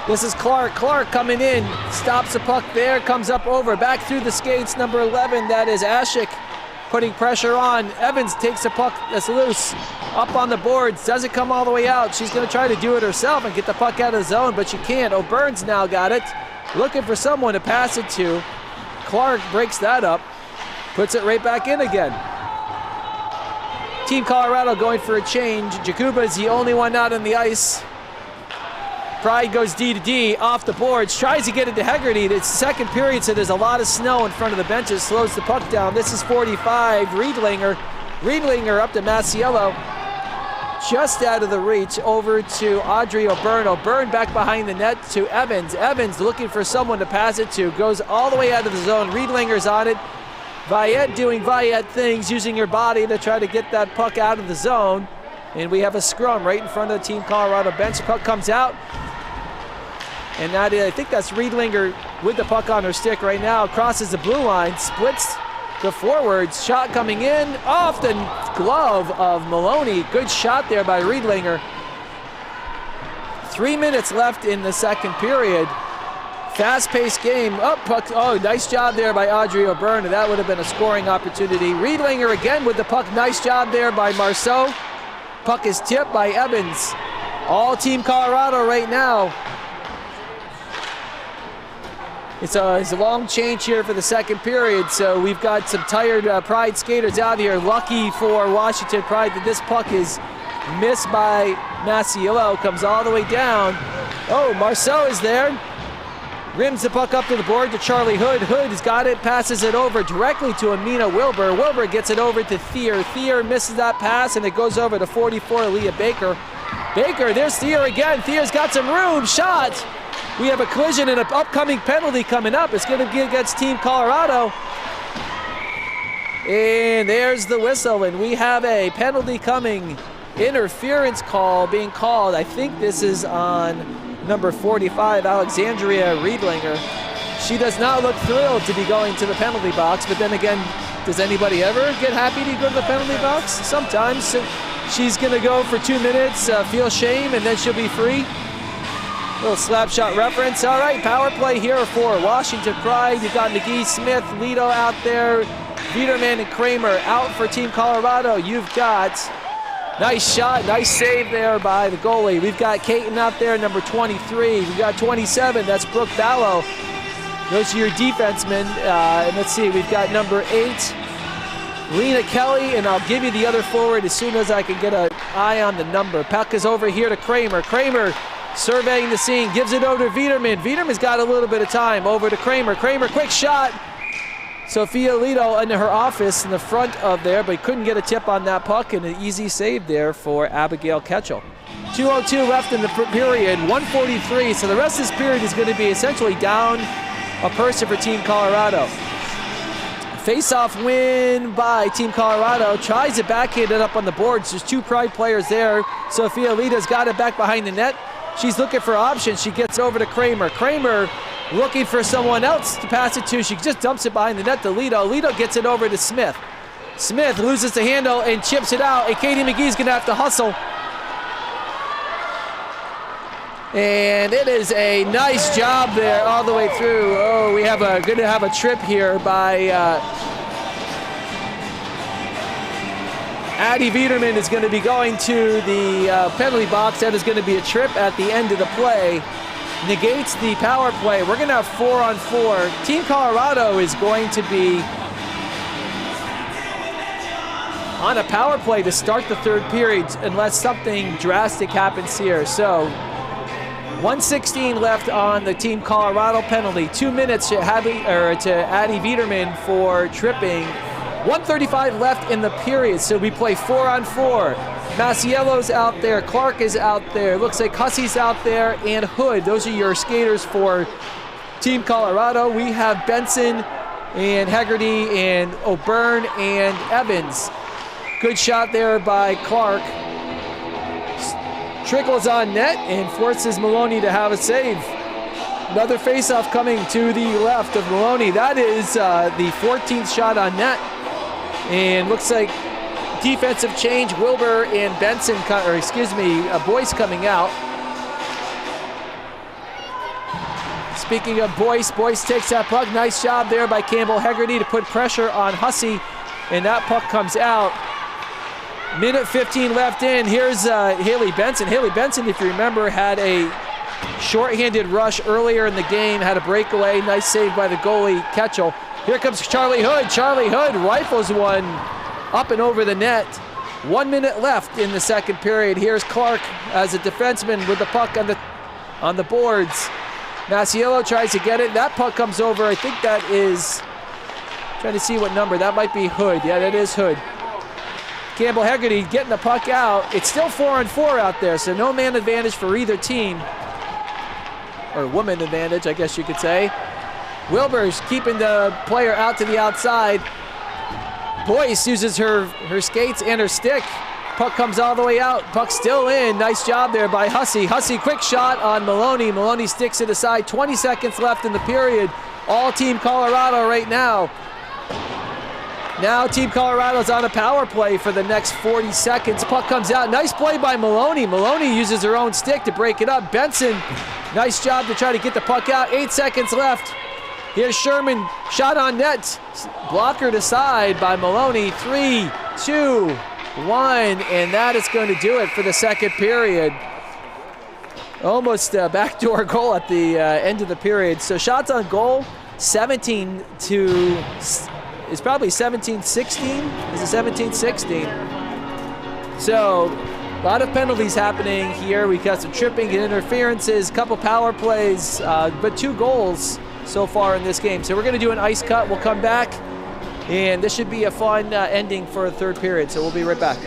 This is Clark. Clark coming in, stops the puck there, comes up over, back through the skates, number 11, that is Ashik, putting pressure on. Evans takes the puck that's loose, up on the boards, doesn't come all the way out. She's gonna try to do it herself and get the puck out of the zone, but she can't. O'Byrne's now got it, looking for someone to pass it to. Clark breaks that up, puts it right back in again. Team Colorado going for a change. Jakuba is the only one out on the ice. Pride goes D to D, off the boards, tries to get it to Hegarty. It's second period, so there's a lot of snow in front of the benches, slows the puck down. This is 45, Riedlinger. Riedlinger up to Masiello. Just out of the reach, over to Audrey O'Byrne. O'Byrne back behind the net to Evans. Evans looking for someone to pass it to, goes all the way out of the zone. Riedlinger's on it. Viette doing Viette things, using her body to try to get that puck out of the zone. And we have a scrum right in front of the Team Colorado bench. Puck comes out. And that is, I think that's Riedlinger with the puck on her stick right now. Crosses the blue line, splits the forwards. Shot coming in off the glove of Maloney. Good shot there by Riedlinger. 3 minutes left in the second period. Fast-paced game. Oh, puck. Oh, nice job there by Audrey O'Byrne. That would have been a scoring opportunity. Riedlinger again with the puck. Nice job there by Marceau. Puck is tipped by Evans. All Team Colorado right now. It's a long change here for the second period, so we've got some tired Pride skaters out here. Lucky for Washington Pride that this puck is missed by Masiello. Comes all the way down. Oh, Marceau is there. Rims the puck up to the board to Charlie Hood. Hood has got it, passes it over directly to Amina Wilbur. Wilbur gets it over to Thier. Thier misses that pass, and it goes over to 44, Leah Baker. Baker, there's Thier again. Thier's got some room. Shot. We have a collision and an upcoming penalty coming up. It's going to be against Team Colorado. And there's the whistle, and we have a penalty coming. Interference call being called. I think this is on number 45, Alexandria Riedlinger. She does not look thrilled to be going to the penalty box, but then again, does anybody ever get happy to go to the penalty box? Sometimes. So she's going to go for 2 minutes, feel shame, and then she'll be free. Little slap shot reference. All right, power play here for Washington Pride. You've got McGee, Smith, Lito out there. Viederman and Kramer out for Team Colorado. You've got nice shot, nice save there by the goalie. We've got Caton out there, number 23. We've got 27, that's Brooke Ballo. Those are your defensemen. And let's see, we've got number 8, Lena Kelly, and I'll give you the other forward as soon as I can get an eye on the number. Puck is over here to Kramer. Kramer surveying the scene, gives it over to Viederman. Viederman's got a little bit of time, over to Kramer. Kramer, quick shot. Sophia Alito in her office in the front of there, but couldn't get a tip on that puck, and an easy save there for Abigail Ketchel. 2:02 left in the period, 1:43, so the rest of this period is going to be essentially down a person for Team Colorado. Face-off win by Team Colorado. Tries to backhand it up on the boards. There's 2 Pride players there. Sophia Alito's got it back behind the net. She's looking for options. She gets over to Kramer. Kramer looking for someone else to pass it to. She just dumps it behind the net to Alito. Alito gets it over to Smith. Smith loses the handle and chips it out, and Katie McGee's going to have to hustle. And it is a nice job there all the way through. Oh, we have going to have a trip here by Addie Viederman is going to be going to the penalty box. That is going to be a trip at the end of the play. Negates the power play. We're going to have 4-on-4. Team Colorado is going to be on a power play to start the third period unless something drastic happens here. So 1:16 left on the Team Colorado penalty. 2 minutes to Addie Viederman for tripping. 1:35 left in the period, so we play 4-on-4. Masiello's out there, Clark is out there, looks like Hussey's out there, and Hood. Those are your skaters for Team Colorado. We have Benson and Hegarty and O'Byrne and Evans. Good shot there by Clark. Trickles on net and forces Maloney to have a save. Another faceoff coming to the left of Maloney. That is the 14th shot on net. And looks like defensive change, Wilbur and Benson, Boyce coming out. Speaking of Boyce, Boyce takes that puck. Nice job there by Campbell Hegarty to put pressure on Hussey, and that puck comes out. Minute 15 left in. Here's Haley Benson. Haley Benson, if you remember, had a shorthanded rush earlier in the game, had a breakaway. Nice save by the goalie, Ketchel. Here comes Charlie Hood. Charlie Hood rifles one up and over the net. 1 minute left in the second period. Here's Clark as a defenseman with the puck on the boards. Masiello tries to get it. That puck comes over. I think that is, trying to see what number. That might be Hood. Yeah, that is Hood. Campbell Hegarty getting the puck out. It's still 4-on-4 out there, so no man advantage for either team. Or woman advantage, I guess you could say. Wilbur's keeping the player out to the outside. Boyce uses her skates and her stick. Puck comes all the way out. Puck still in. Nice job there by Hussey. Hussey, quick shot on Maloney. Maloney sticks it aside. 20 seconds left in the period. All Team Colorado right now. Now Team Colorado's on a power play for the next 40 seconds. Puck comes out. Nice play by Maloney. Maloney uses her own stick to break it up. Benson, nice job to try to get the puck out. 8 seconds left. Here's Sherman, shot on net. Blockered aside by Maloney. 3, 2, 1, and that is going to do it for the second period. Almost a backdoor goal at the end of the period. So shots on goal, 17 to... It's probably 17-16. Is it 17-16? So a lot of penalties happening here. We got some tripping and interferences, a couple power plays, but 2 goals so far in this game. So we're going to do an ice cut. We'll come back, and this should be a fun ending for the third period. So we'll be right back.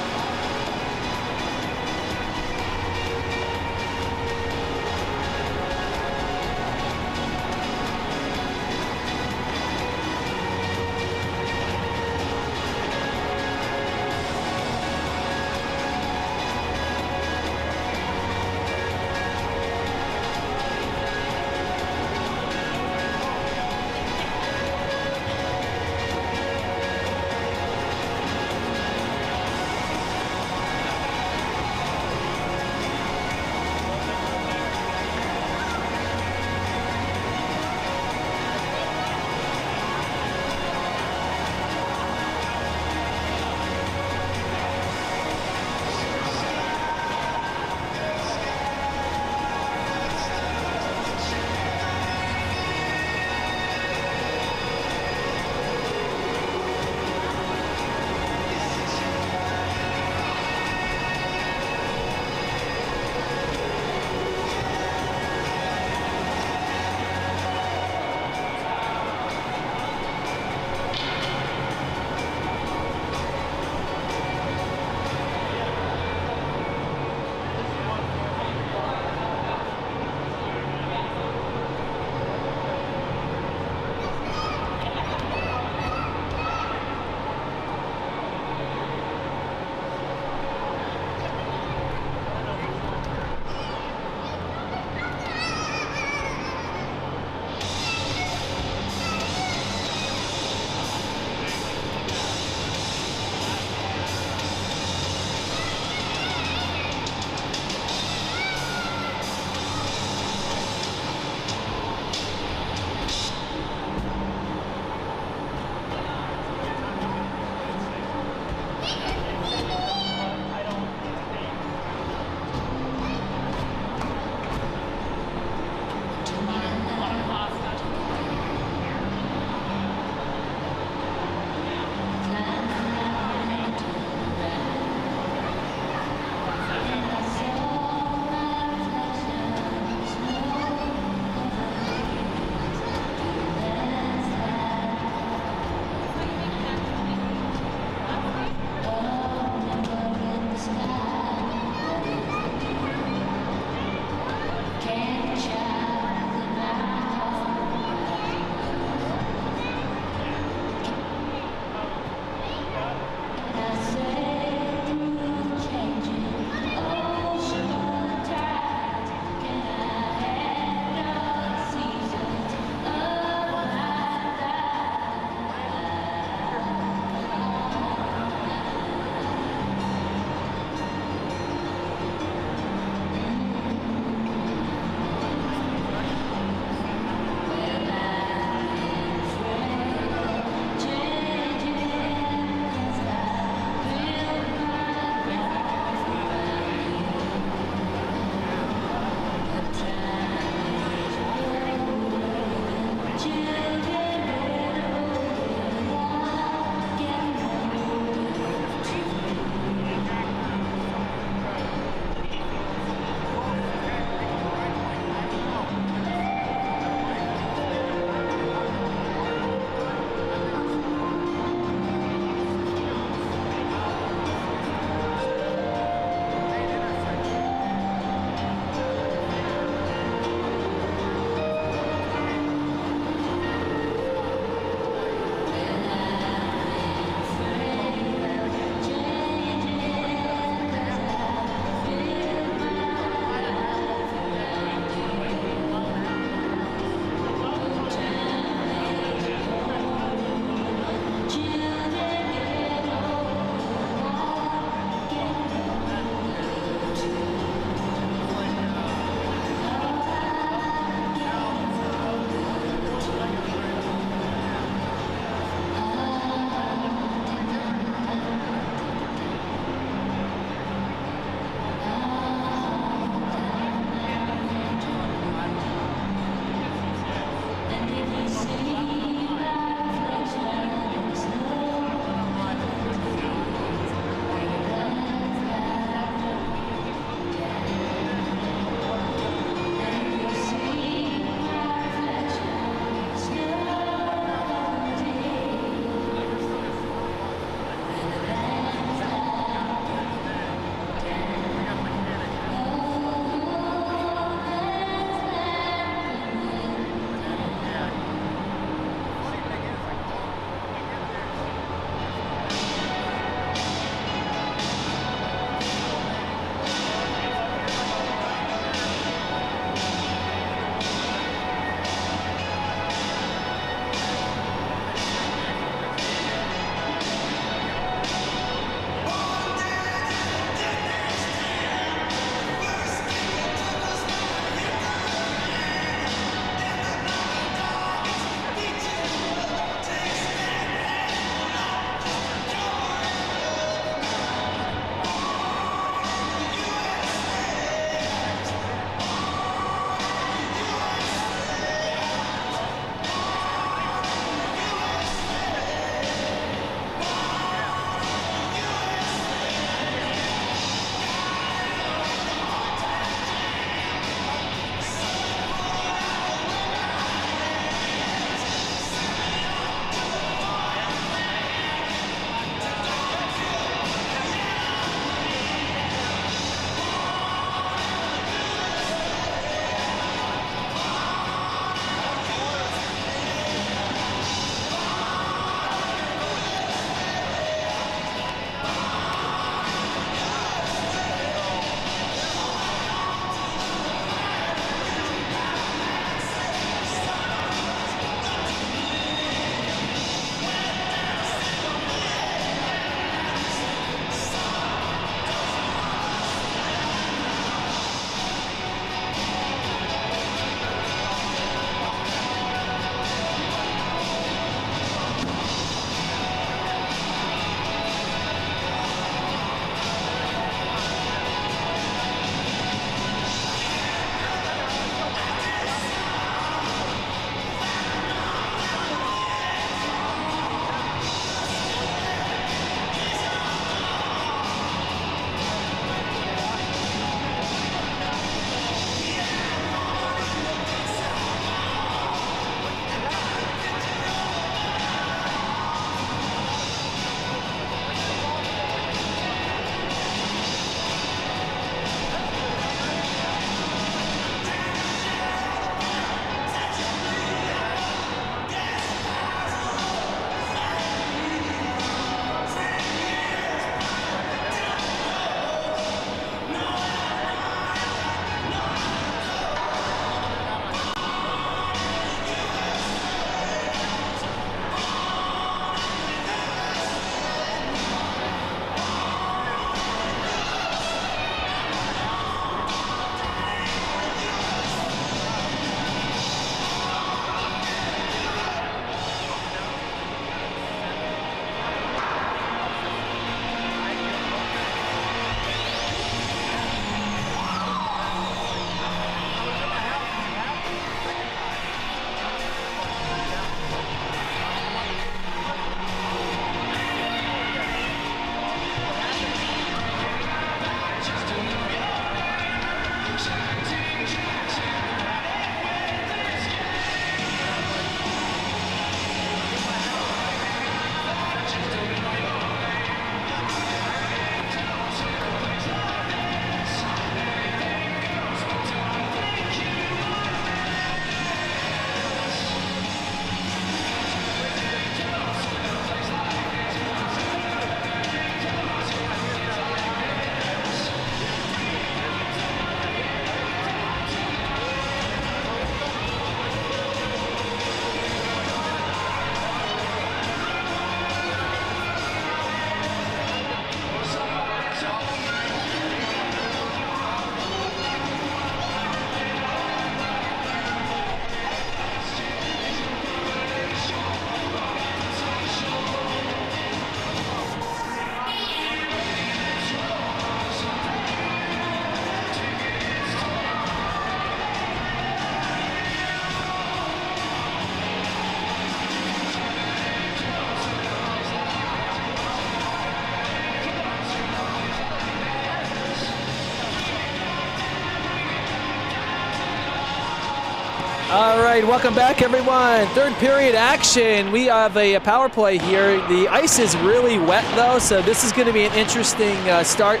right, welcome back, everyone. Third period action. We have a power play here. The ice is really wet, though, so this is going to be an interesting start.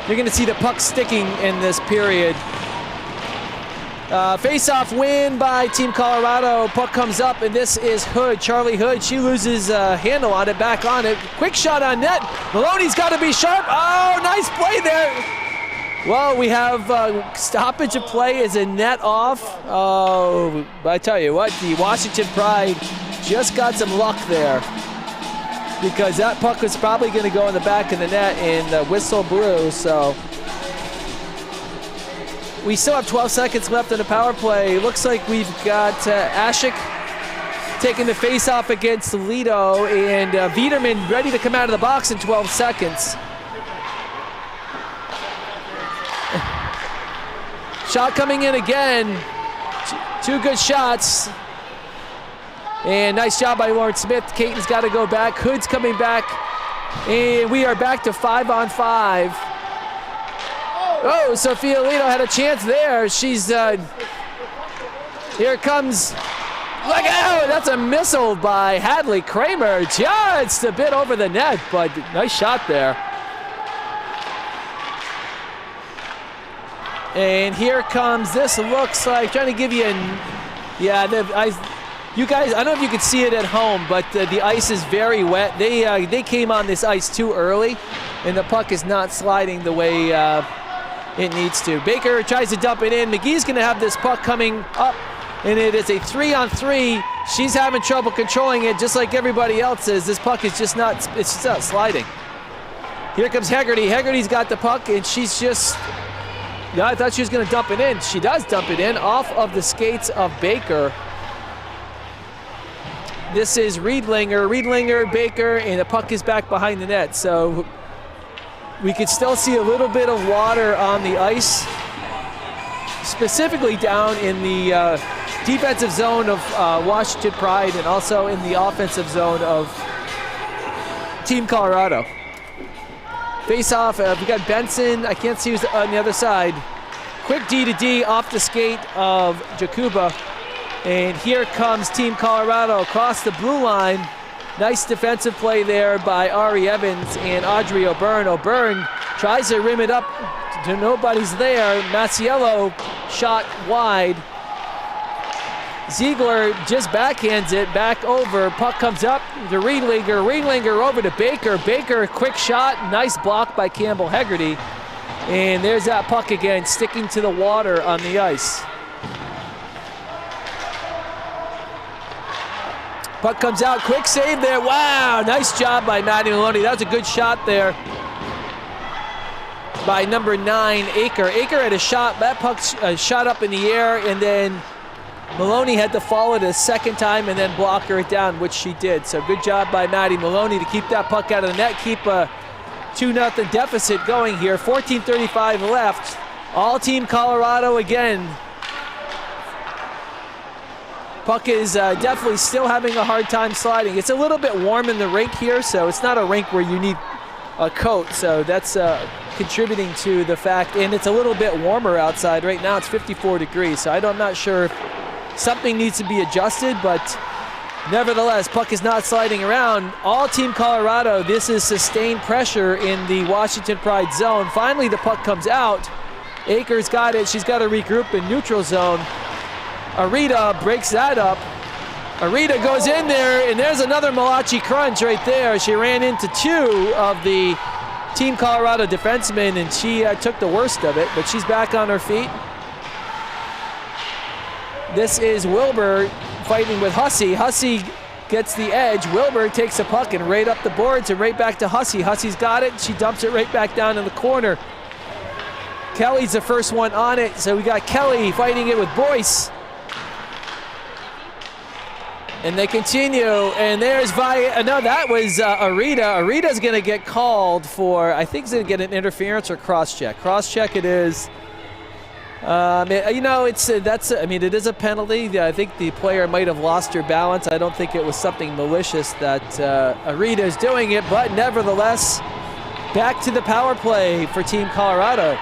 You're going to see the puck sticking in this period. Face-off win by Team Colorado. Puck comes up, and this is Hood, Charlie Hood. She loses handle on it, back on it. Quick shot on net. Maloney's got to be sharp. Oh, nice play there. Well, we have stoppage of play as a net off. Oh, I tell you what, the Washington Pride just got some luck there, because that puck was probably going to go in the back of the net, and the whistle blew. So we still have 12 seconds left in the power play. Looks like we've got Ashik taking the face-off against Lido, and Viederman ready to come out of the box in 12 seconds. Shot coming in again. Two good shots. And nice job by Lauren Smith. Caton's got to go back. Hood's coming back. And we are back to 5-on-5. Oh, Sophia Lido had a chance there. She's, here it comes. Look out, that's a missile by Hadley Kramer. Just a bit over the net, but nice shot there. And here comes, this looks like, trying to give you you guys, I don't know if you can see it at home, but the ice is very wet. They came on this ice too early, and the puck is not sliding the way it needs to. Baker tries to dump it in. McGee's going to have this puck coming up, and it is a 3-on-3. She's having trouble controlling it, just like everybody else is. This puck is just not, it's just not sliding. Here comes Hegarty. Hegarty's got the puck, and she's just, yeah, I thought she was going to dump it in. She does dump it in off of the skates of Baker. This is Riedlinger, Baker, and the puck is back behind the net. So we could still see a little bit of water on the ice, specifically down in the defensive zone of Washington Pride, and also in the offensive zone of Team Colorado. Face-off, we got Benson. I can't see who's on the other side. Quick D-to-D off the skate of Jakuba. And here comes Team Colorado across the blue line. Nice defensive play there by Ari Evans and Audrey O'Byrne. O'Byrne tries to rim it up to nobody's there. Maciello shot wide. Ziegler just backhands it back over. Puck comes up to Riedlinger. Riedlinger over to Baker. Baker, quick shot. Nice block by Campbell Hegarty. And there's that puck again, sticking to the water on the ice. Puck comes out. Quick save there. Wow, nice job by Maddie Maloney. That was a good shot there by number 9, Aker. Aker had a shot. That puck shot up in the air, and then Maloney had to follow it a second time and then block her it down, which she did. So good job by Maddie Maloney to keep that puck out of the net, keep a 2-0 deficit going here. 14:35 left. All Team Colorado again. Puck is definitely still having a hard time sliding. It's a little bit warm in the rink here, so it's not a rink where you need a coat. So that's contributing to the fact, and it's a little bit warmer outside. Right now it's 54 degrees, so I'm not sure if something needs to be adjusted, but nevertheless, puck is not sliding around. All Team Colorado, this is sustained pressure in the Washington Pride zone. Finally, the puck comes out. Aker's got it. She's got to regroup in neutral zone. Arita breaks that up. Arita goes in there, and there's another Malachi crunch right there. She ran into 2 of the Team Colorado defensemen, and she took the worst of it, but she's back on her feet. This is Wilbur fighting with Hussey. Hussey gets the edge. Wilbur takes the puck and right up the boards and right back to Hussey. Hussey's got it. She dumps it right back down in the corner. Kelly's the first one on it, so we got Kelly fighting it with Boyce. And they continue, and there's no, that was Arita. Arita's going to get called for, I think he's going to get an interference or cross-check. Cross-check it is. You know, it is a penalty. I think the player might have lost her balance. I don't think it was something malicious that Arita is doing it, but nevertheless, back to the power play for Team Colorado.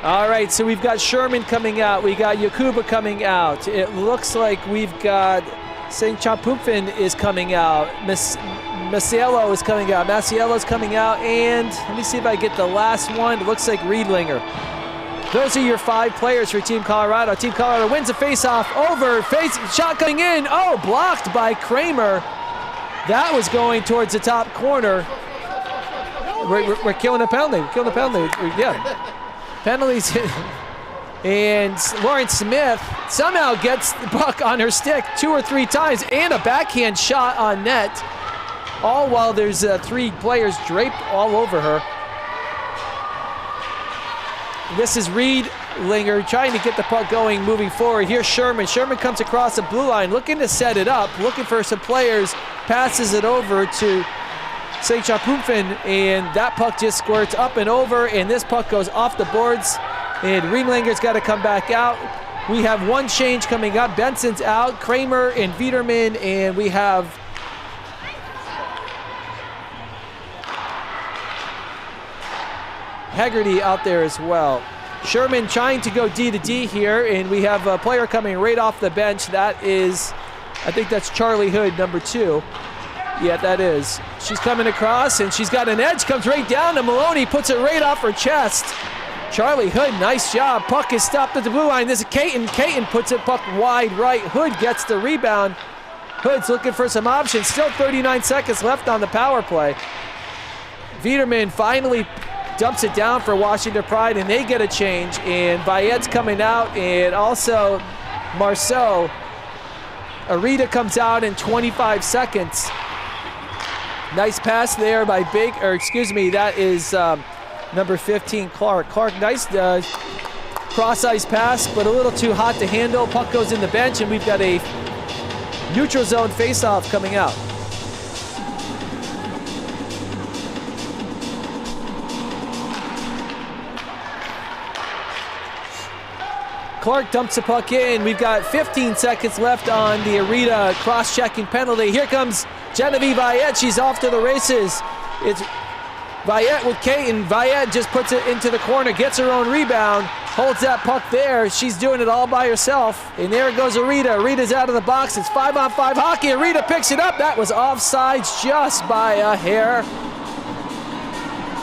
All right, so we've got Sherman coming out. We got Yakuba coming out. It looks like we've got St. Champumfin is coming out. Maciello is coming out. Maciello's coming out. And let me see if I get the last one. It looks like Riedlinger. Those are your 5 players for Team Colorado. Team Colorado wins the face-off over. Shot coming in. Oh, blocked by Kramer. That was going towards the top corner. We're killing a penalty. We're killing a penalty. Yeah. Penalties. And Lauren Smith somehow gets the puck on her stick 2 or 3 times and a backhand shot on net. All while there's 3 players draped all over her. This is Riedlinger trying to get the puck going, moving forward. Here's Sherman. Sherman comes across the blue line, looking to set it up, looking for some players, passes it over to St. Champumfin, and that puck just squirts up and over, and this puck goes off the boards, and Riedlinger's got to come back out. We have 1 change coming up. Benson's out, Kramer and Viderman, and we have Hegarty out there as well. Sherman trying to go D to D here, and we have a player coming right off the bench. That is, I think that's Charlie Hood, number 2. Yeah, that is. She's coming across, and she's got an edge, comes right down to Maloney, puts it right off her chest. Charlie Hood, nice job. Puck is stopped at the blue line. This is Caton. Caton puts it puck wide right. Hood gets the rebound. Hood's looking for some options. Still 39 seconds left on the power play. Viderman finally dumps it down for Washington Pride, and they get a change. And Vayette's coming out, and also Marceau. Arita comes out in 25 seconds. Nice pass there by that is number 15, Clark. Clark, nice cross-ice pass, but a little too hot to handle. Puck goes in the bench, and we've got a neutral zone face-off coming out. Clark dumps the puck in. We've got 15 seconds left on the Arita cross-checking penalty. Here comes Genevieve Vayette. She's off to the races. It's Vayette with Caton. Vayette just puts it into the corner, gets her own rebound, holds that puck there. She's doing it all by herself. And there goes Arita. Arita's out of the box. It's 5-on-5 hockey. Arita picks it up. That was offsides just by a hair,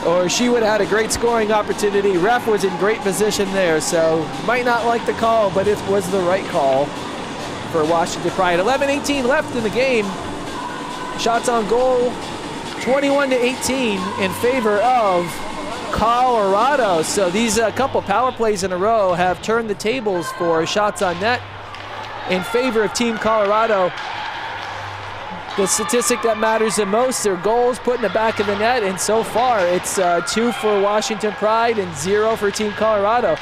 or she would have had a great scoring opportunity. Ref was in great position there, so might not like the call, but it was the right call for Washington Pride. 11:18 left in the game. Shots on goal, 21-18 in favor of Colorado. So these couple power plays in a row have turned the tables for shots on net in favor of Team Colorado. The statistic that matters the most, their goals put in the back of the net, and so far it's 2 for Washington Pride and 0 for Team Colorado.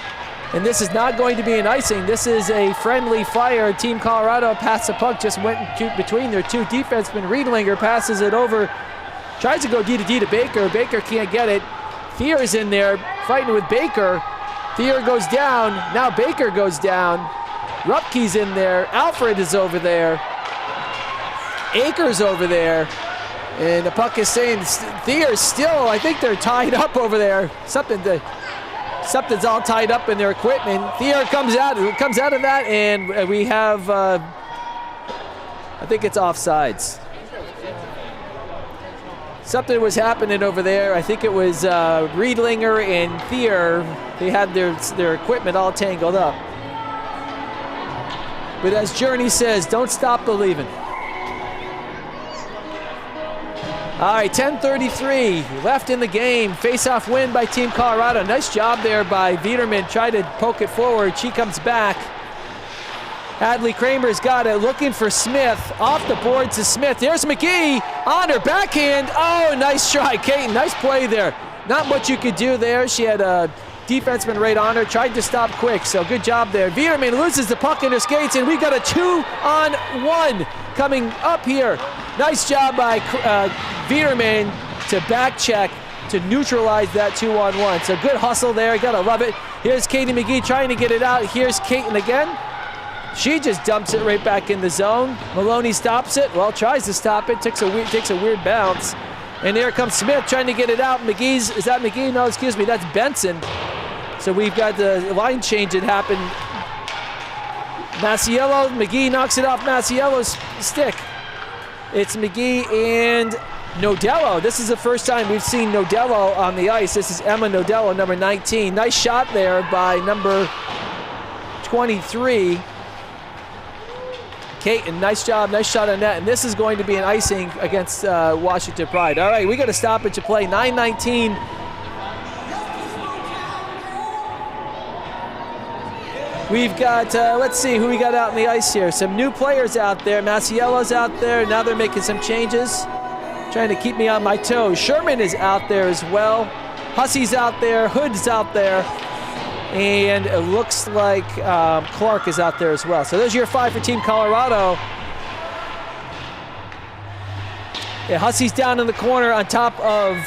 And this is not going to be an icing. This is a friendly fire. Team Colorado passed the puck, just went between their 2 defensemen. Riedlinger passes it over, tries to go D to D to Baker. Baker can't get it. Thier is in there fighting with Baker. Thier goes down. Now Baker goes down. Rupke's in there. Alfred is over there. Akers over there, and the puck is saying Thier's still, I think they're tied up over there. Something's all tied up in their equipment. Thier comes out of that, and we have, I think it's offsides. Something was happening over there. I think it was Riedlinger and Thier. They had their equipment all tangled up. But as Journey says, don't stop believing. All right, 10:33 left in the game. Face-off win by Team Colorado. Nice job there by Viderman. Tried to poke it forward. She comes back. Hadley Kramer's got it, looking for Smith. Off the board to Smith. There's McGee on her backhand. Oh, nice try, Caton. Nice play there. Not much you could do there. She had a defenseman right on her. Tried to stop quick, so good job there. Viderman loses the puck in her skates, and we got a 2-on-1 coming up here. Nice job by Viderman to back check to neutralize that 2-on-1. So good hustle there, gotta love it. Here's Katie McGee trying to get it out. Here's Caton again. She just dumps it right back in the zone. Maloney stops it, well, tries to stop it, takes a weird bounce. And there comes Smith trying to get it out. Is that McGee? No, excuse me, that's Benson. So we've got the line change that happened. Masiello, McGee knocks it off Masiello's stick. It's McGee and Nodello. This is the first time we've seen Nodello on the ice. This is Emma Nodello, number 19. Nice shot there by number 23. Caton, nice job, nice shot on net. And this is going to be an icing against Washington Pride. All right, we got to stop it to play. 9:19. We've got, let's see who we got out on the ice here. Some new players out there. Masiello's out there. Now they're making some changes. Trying to keep me on my toes. Sherman is out there as well. Hussey's out there. Hood's out there. And it looks like Clark is out there as well. So there's your 5 for Team Colorado. Yeah, Hussey's down in the corner on top of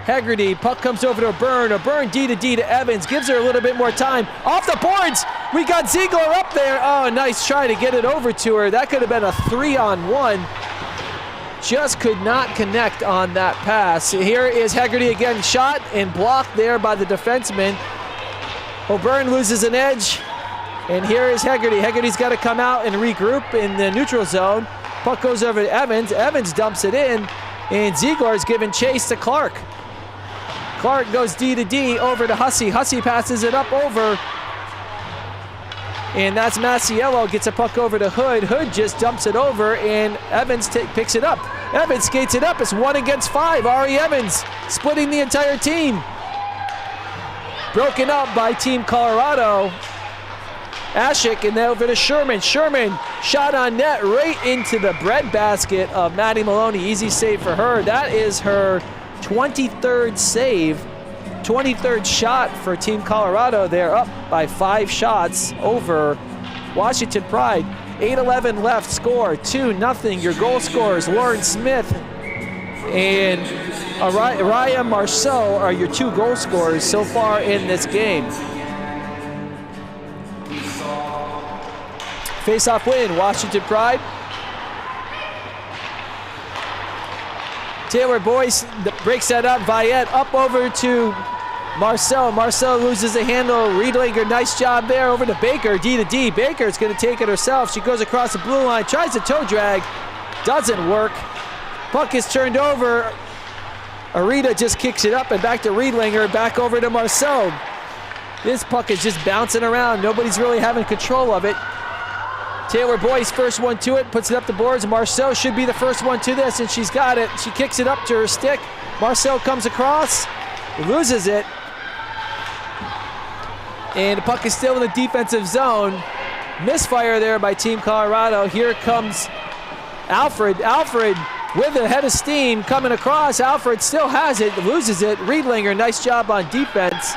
Hegarty. Puck comes over to O'Byrne. O'Byrne D to Evans. Gives her a little bit more time. Off the boards. We got Ziegler up there. Oh, nice try to get it over to her. That could have been a 3-on-1. Just could not connect on that pass. Here is Hegarty again, shot and blocked there by the defenseman. O'Byrne loses an edge, and here is Hegarty. Hegarty's got to come out and regroup in the neutral zone. Puck goes over to Evans. Evans dumps it in, and Ziegler's giving chase to Clark. Clark goes D to D over to Hussey. Hussey passes it up over, and that's Masiello. Gets a puck over to Hood. Hood just dumps it over, and Evans picks it up. Evans skates it up. It's 1 against 5. Ari Evans splitting the entire team. Broken up by Team Colorado. Ashik, and then over to Sherman. Sherman shot on net right into the breadbasket of Maddie Maloney. Easy save for her. That is her 23rd save, 23rd shot for Team Colorado. They're up by 5 shots over Washington Pride. 8:11 left, score 2-0. Your goal scorers, Lauren Smith and Araya Marceau are your 2 goal scorers so far in this game. Face-off win, Washington Pride. Taylor Boyce breaks that up. Viette up over to Marceau. Marceau loses the handle. Riedlinger, nice job there over to Baker. D to D. Baker's going to take it herself. She goes across the blue line, tries to toe drag. Doesn't work. Puck is turned over. Arita just kicks it up and back to Riedlinger, back over to Marceau. This puck is just bouncing around. Nobody's really having control of it. Taylor Boyce, first one to it, puts it up the boards. Marceau should be the first one to this, and she's got it. She kicks it up to her stick. Marceau comes across, loses it. And the puck is still in the defensive zone. Misfire there by Team Colorado. Here comes Alfred. Alfred with a head of steam coming across. Alfred still has it, loses it. Riedlinger, nice job on defense.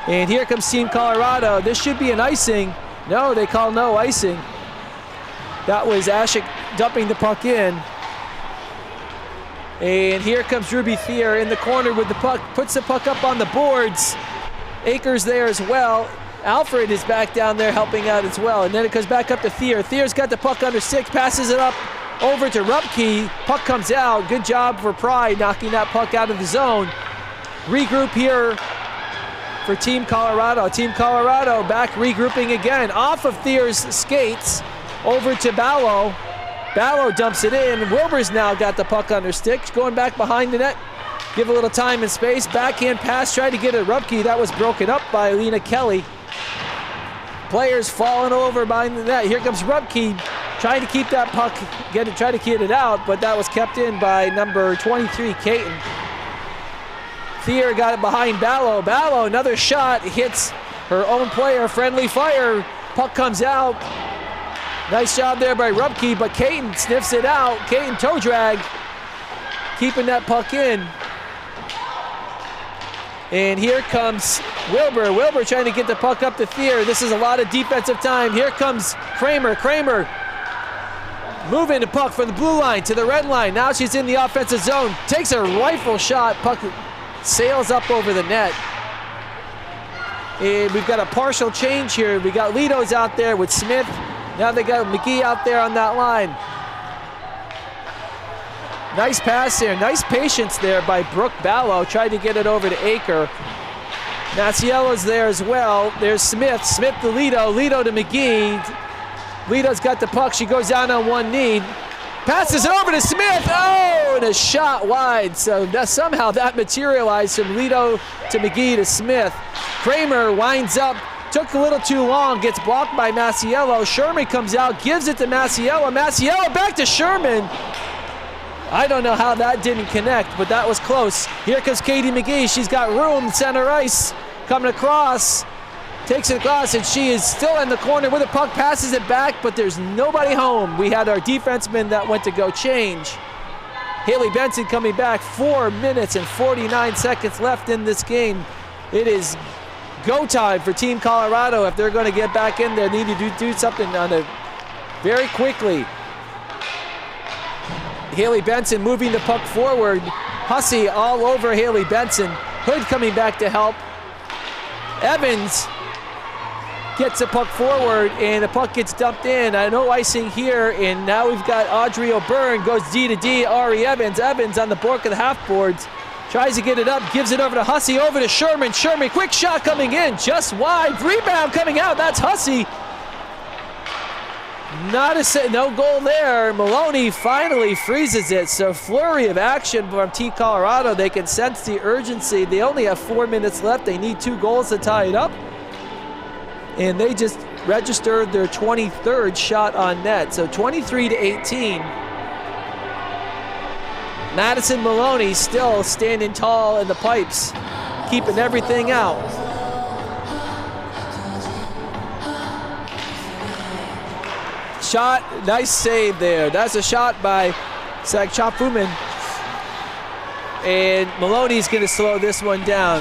And here comes Team Colorado. This should be an icing. No, they call no icing. That was Ashik dumping the puck in. And here comes Ruby Thier in the corner with the puck, puts the puck up on the boards. Akers there as well. Alfred is back down there helping out as well. And then it goes back up to Thier. Thier's got the puck under 6, passes it up over to Rupke. Puck comes out. Good job for Pride knocking that puck out of the zone. Regroup here for Team Colorado. Team Colorado back regrouping again. Off of Thier's skates over to Ballo. Ballo dumps it in. Wilbur's now got the puck on her stick. Going back behind the net. Give a little time and space. Backhand pass. Tried to get it Rupke. That was broken up by Lena Kelly. Players falling over behind the net. Here comes Rupke trying to keep that puck, try to get it out, but that was kept in by number 23, Caton. Thier got it behind Ballo. Ballo, another shot, hits her own player. Friendly fire. Puck comes out. Nice job there by Rupke, but Caton sniffs it out. Caton toe drag, keeping that puck in. And here comes Wilbur. Wilbur trying to get the puck up to Thier. This is a lot of defensive time. Here comes Kramer. Kramer moving the puck from the blue line to the red line. Now she's in the offensive zone. Takes a rifle shot. Puck sails up over the net. And we've got a partial change here. We got Litos out there with Smith. Now they got McGee out there on that line. Nice pass there. Nice patience there by Brooke Ballo. Tried to get it over to Aker. Maciello's there as well. There's Smith. Smith to Lito. Lito to McGee. Lito's got the puck. She goes down on one knee. Passes it over to Smith. Oh, and a shot wide. So somehow that materialized from Lito to McGee to Smith. Kramer winds up. Took a little too long. Gets blocked by Maciello. Sherman comes out. Gives it to Maciello. Maciello back to Sherman. I don't know how that didn't connect, but that was close. Here comes Katie McGee. She's got room, center ice, coming across. Takes it across, and she is still in the corner with the puck, passes it back, but there's nobody home. We had our defenseman that went to go change. Haley Benson coming back, 4 minutes and 49 seconds left in this game. It is go time for Team Colorado. If they're going to get back in there, they need to do something on it very quickly. Haley Benson moving the puck forward. Hussey all over Haley Benson. Hood coming back to help. Evans gets the puck forward, and the puck gets dumped in. No icing here, and now we've got Audrey O'Byrne, goes D to D, Ari Evans. Evans on the bork of the half boards. Tries to get it up, gives it over to Hussey, over to Sherman. Sherman, quick shot coming in, just wide. Rebound coming out, that's Hussey. No goal there. Maloney finally freezes it. So flurry of action from Team Colorado. They can sense the urgency. They only have 4 minutes left. They need 2 goals to tie it up. And they just registered their 23rd shot on net. So 23-18. Madison Maloney still standing tall in the pipes, keeping everything out. Shot, nice save there. That's a shot by Sagchafuman. And Maloney's going to slow this one down.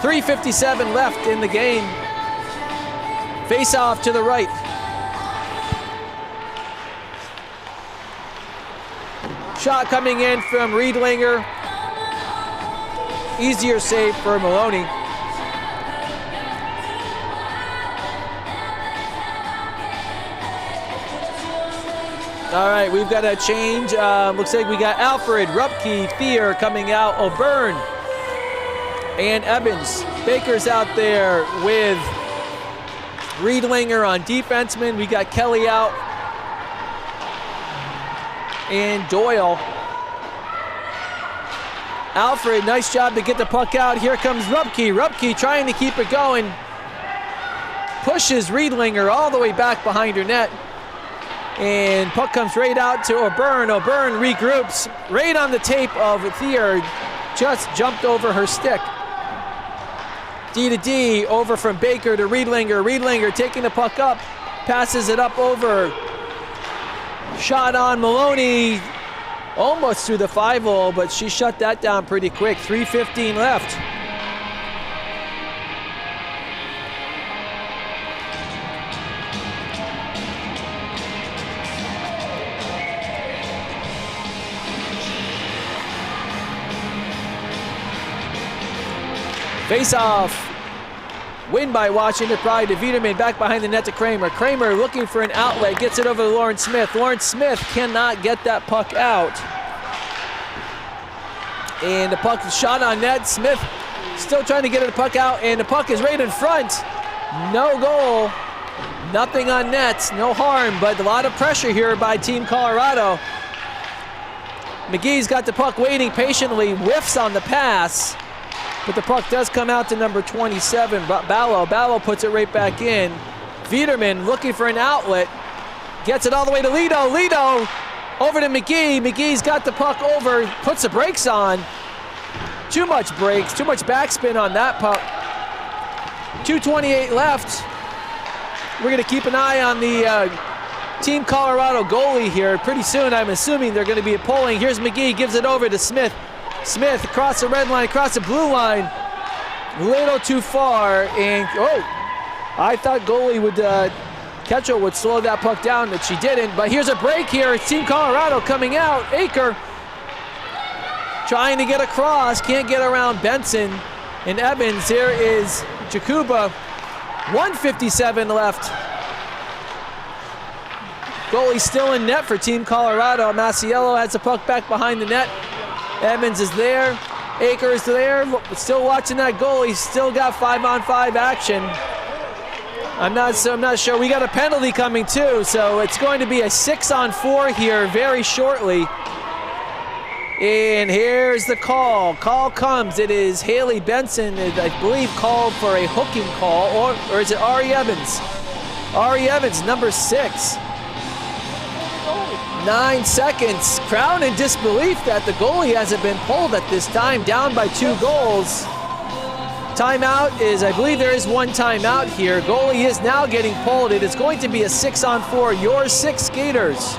.357 left in the game. Face off to the right. Shot coming in from Riedlinger. Easier save for Maloney. All right, we've got a change. Looks like we got Alfred, Rupke, Thier coming out, O'Byrne, and Evans. Baker's out there with Riedlinger on defenseman. We got Kelly out and Doyle. Alfred, nice job to get the puck out. Here comes Rupke. Rupke trying to keep it going. Pushes Riedlinger all the way back behind her net. And puck comes right out to O'Byrne. O'Byrne regroups right on the tape of Thier. Just jumped over her stick. D to D, over from Baker to Riedlinger. Riedlinger taking the puck up. Passes it up over. Shot on Maloney. Almost through the 5-hole, but she shut that down pretty quick. 3:15 left. Face off. Win by Washington Pride to Viderman, back behind the net to Kramer. Kramer looking for an outlet, gets it over to Lauren Smith. Lauren Smith cannot get that puck out. And the puck is shot on net. Smith still trying to get the puck out, and the puck is right in front. No goal, nothing on net, no harm, but a lot of pressure here by Team Colorado. McGee's got the puck waiting patiently, whiffs on the pass. But the puck does come out to number 27, Ballo. Ballo puts it right back in. Viderman looking for an outlet. Gets it all the way to Lito. Lito over to McGee. McGee's got the puck over, puts the brakes on. Too much brakes, too much backspin on that puck. 2:28 left. We're going to keep an eye on the Team Colorado goalie here. Pretty soon, I'm assuming they're going to be polling. Here's McGee, gives it over to Smith. Smith across the red line, across the blue line. A little too far, and I thought goalie would, Ketchel would slow that puck down, but she didn't. But here's a break here. It's Team Colorado coming out. Aker trying to get across, can't get around Benson and Evans. Here is Jakuba. 1:57 left. Goalie still in net for Team Colorado. Masiello has the puck back behind the net. Evans is there. Akers there. Still watching that goal. He's still got 5-on-5 action. I'm not sure. We got a penalty coming too, so it's going to be a 6-on-4 here very shortly. And here's the call. Call comes. It is Haley Benson, I believe, called for a hooking call, or is it Ari Evans? Ari Evans, number 6. 9 seconds. Crowd in disbelief that the goalie hasn't been pulled at this time, down by 2 goals. Timeout is, I believe there is one timeout here. Goalie is now getting pulled. It is going to be a 6-on-4. Your 6 skaters.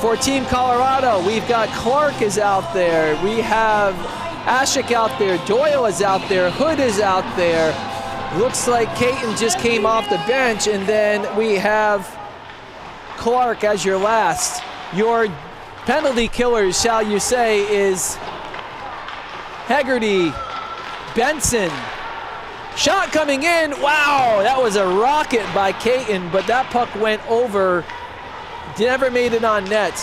For Team Colorado, we've got Clark is out there. We have Ashik out there. Doyle is out there. Hood is out there. Looks like Caton just came off the bench, and then we have Clark as your last. Your penalty killers, shall you say, is Hegarty, Benson. Shot coming in. Wow, that was a rocket by Caton, but that puck went over. Never made it on net.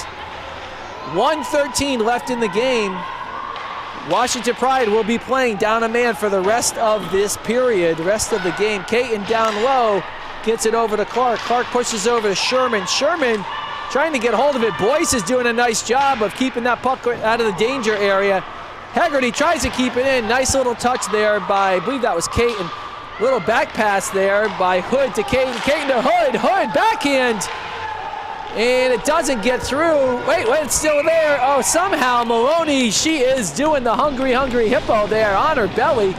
1:13 left in the game. Washington Pride will be playing down a man for the rest of this period, rest of the game. Caton down low, gets it over to Clark. Clark pushes over to Sherman. Sherman trying to get hold of it. Boyce is doing a nice job of keeping that puck out of the danger area. Hegarty tries to keep it in. Nice little touch there by, I believe that was Caton. Little back pass there by Hood to Caton. Caton to Hood. Hood backhand. And it doesn't get through. Wait, it's still there. Oh, somehow Maloney, she is doing the hungry hippo there on her belly.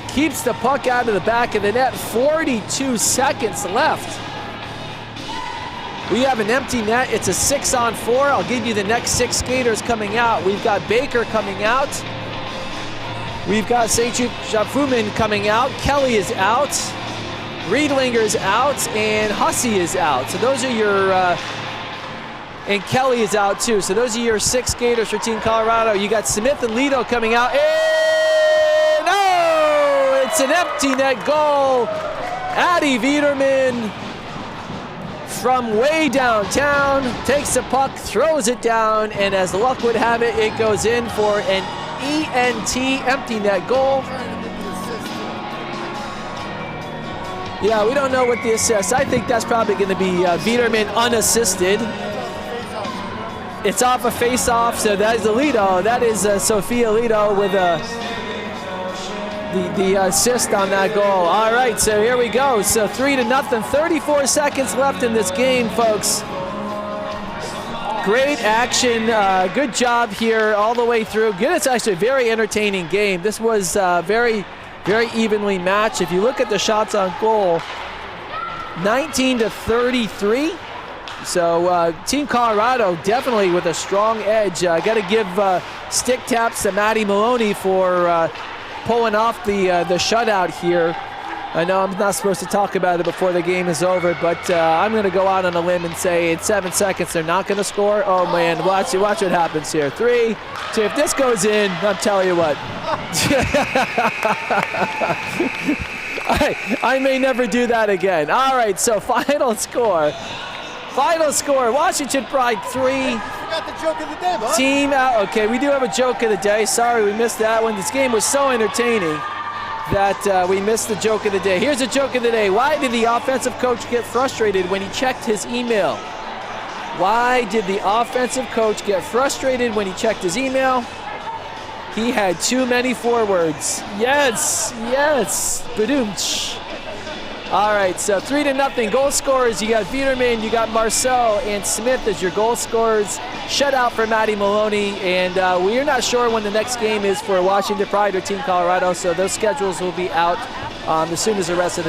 Keeps the puck out of the back of the net. 42 seconds left. We have an empty net. It's a 6-on-4. I'll give you the next 6 skaters coming out. We've got Baker coming out. We've got Seichu Shafumin coming out. Kelly is out. Riedlinger's out, and Hussey is out. So those are your, and Kelly is out too. So those are your 6 skaters for Team Colorado. You got Smith and Lido coming out. And no! It's an empty net goal. Addie Viederman from way downtown takes the puck, throws it down, and as luck would have it, it goes in for an ENT empty net goal. Yeah, we don't know what the assist. I think that's probably going to be Viederman unassisted. It's off a face-off, so that is the Lido. That is Sophia Lido with the assist on that goal. All right, so here we go. So 3-0. 34 seconds left in this game, folks. Great action. Good job here all the way through. Good. It's actually a very entertaining game. This was very evenly matched. If you look at the shots on goal, 19-33. So Team Colorado definitely with a strong edge. Got to give stick taps to Maddie Maloney for pulling off the shutout here. I know I'm not supposed to talk about it before the game is over, but I'm going to go out on a limb and say in 7 seconds they're not going to score. Oh man, watch what happens here. 3, 2. If this goes in, I'm telling you what. I may never do that again. All right, so final score. Washington Pride 3. Forgot the joke of the day, bud. Team out. Okay, we do have a joke of the day. Sorry we missed that one. This game was so entertaining that we missed the joke of the day. Here's a joke of the day. Why did the offensive coach get frustrated when he checked his email? Why did the offensive coach get frustrated when he checked his email? He had too many forwards. Yes. Badoomch. All right, so 3-0. Goal scorers, you got Viederman, you got Marceau, and Smith as your goal scorers. Shutout for Maddie Maloney, and we're not sure when the next game is for Washington Pride or Team Colorado, so those schedules will be out as soon as the rest of the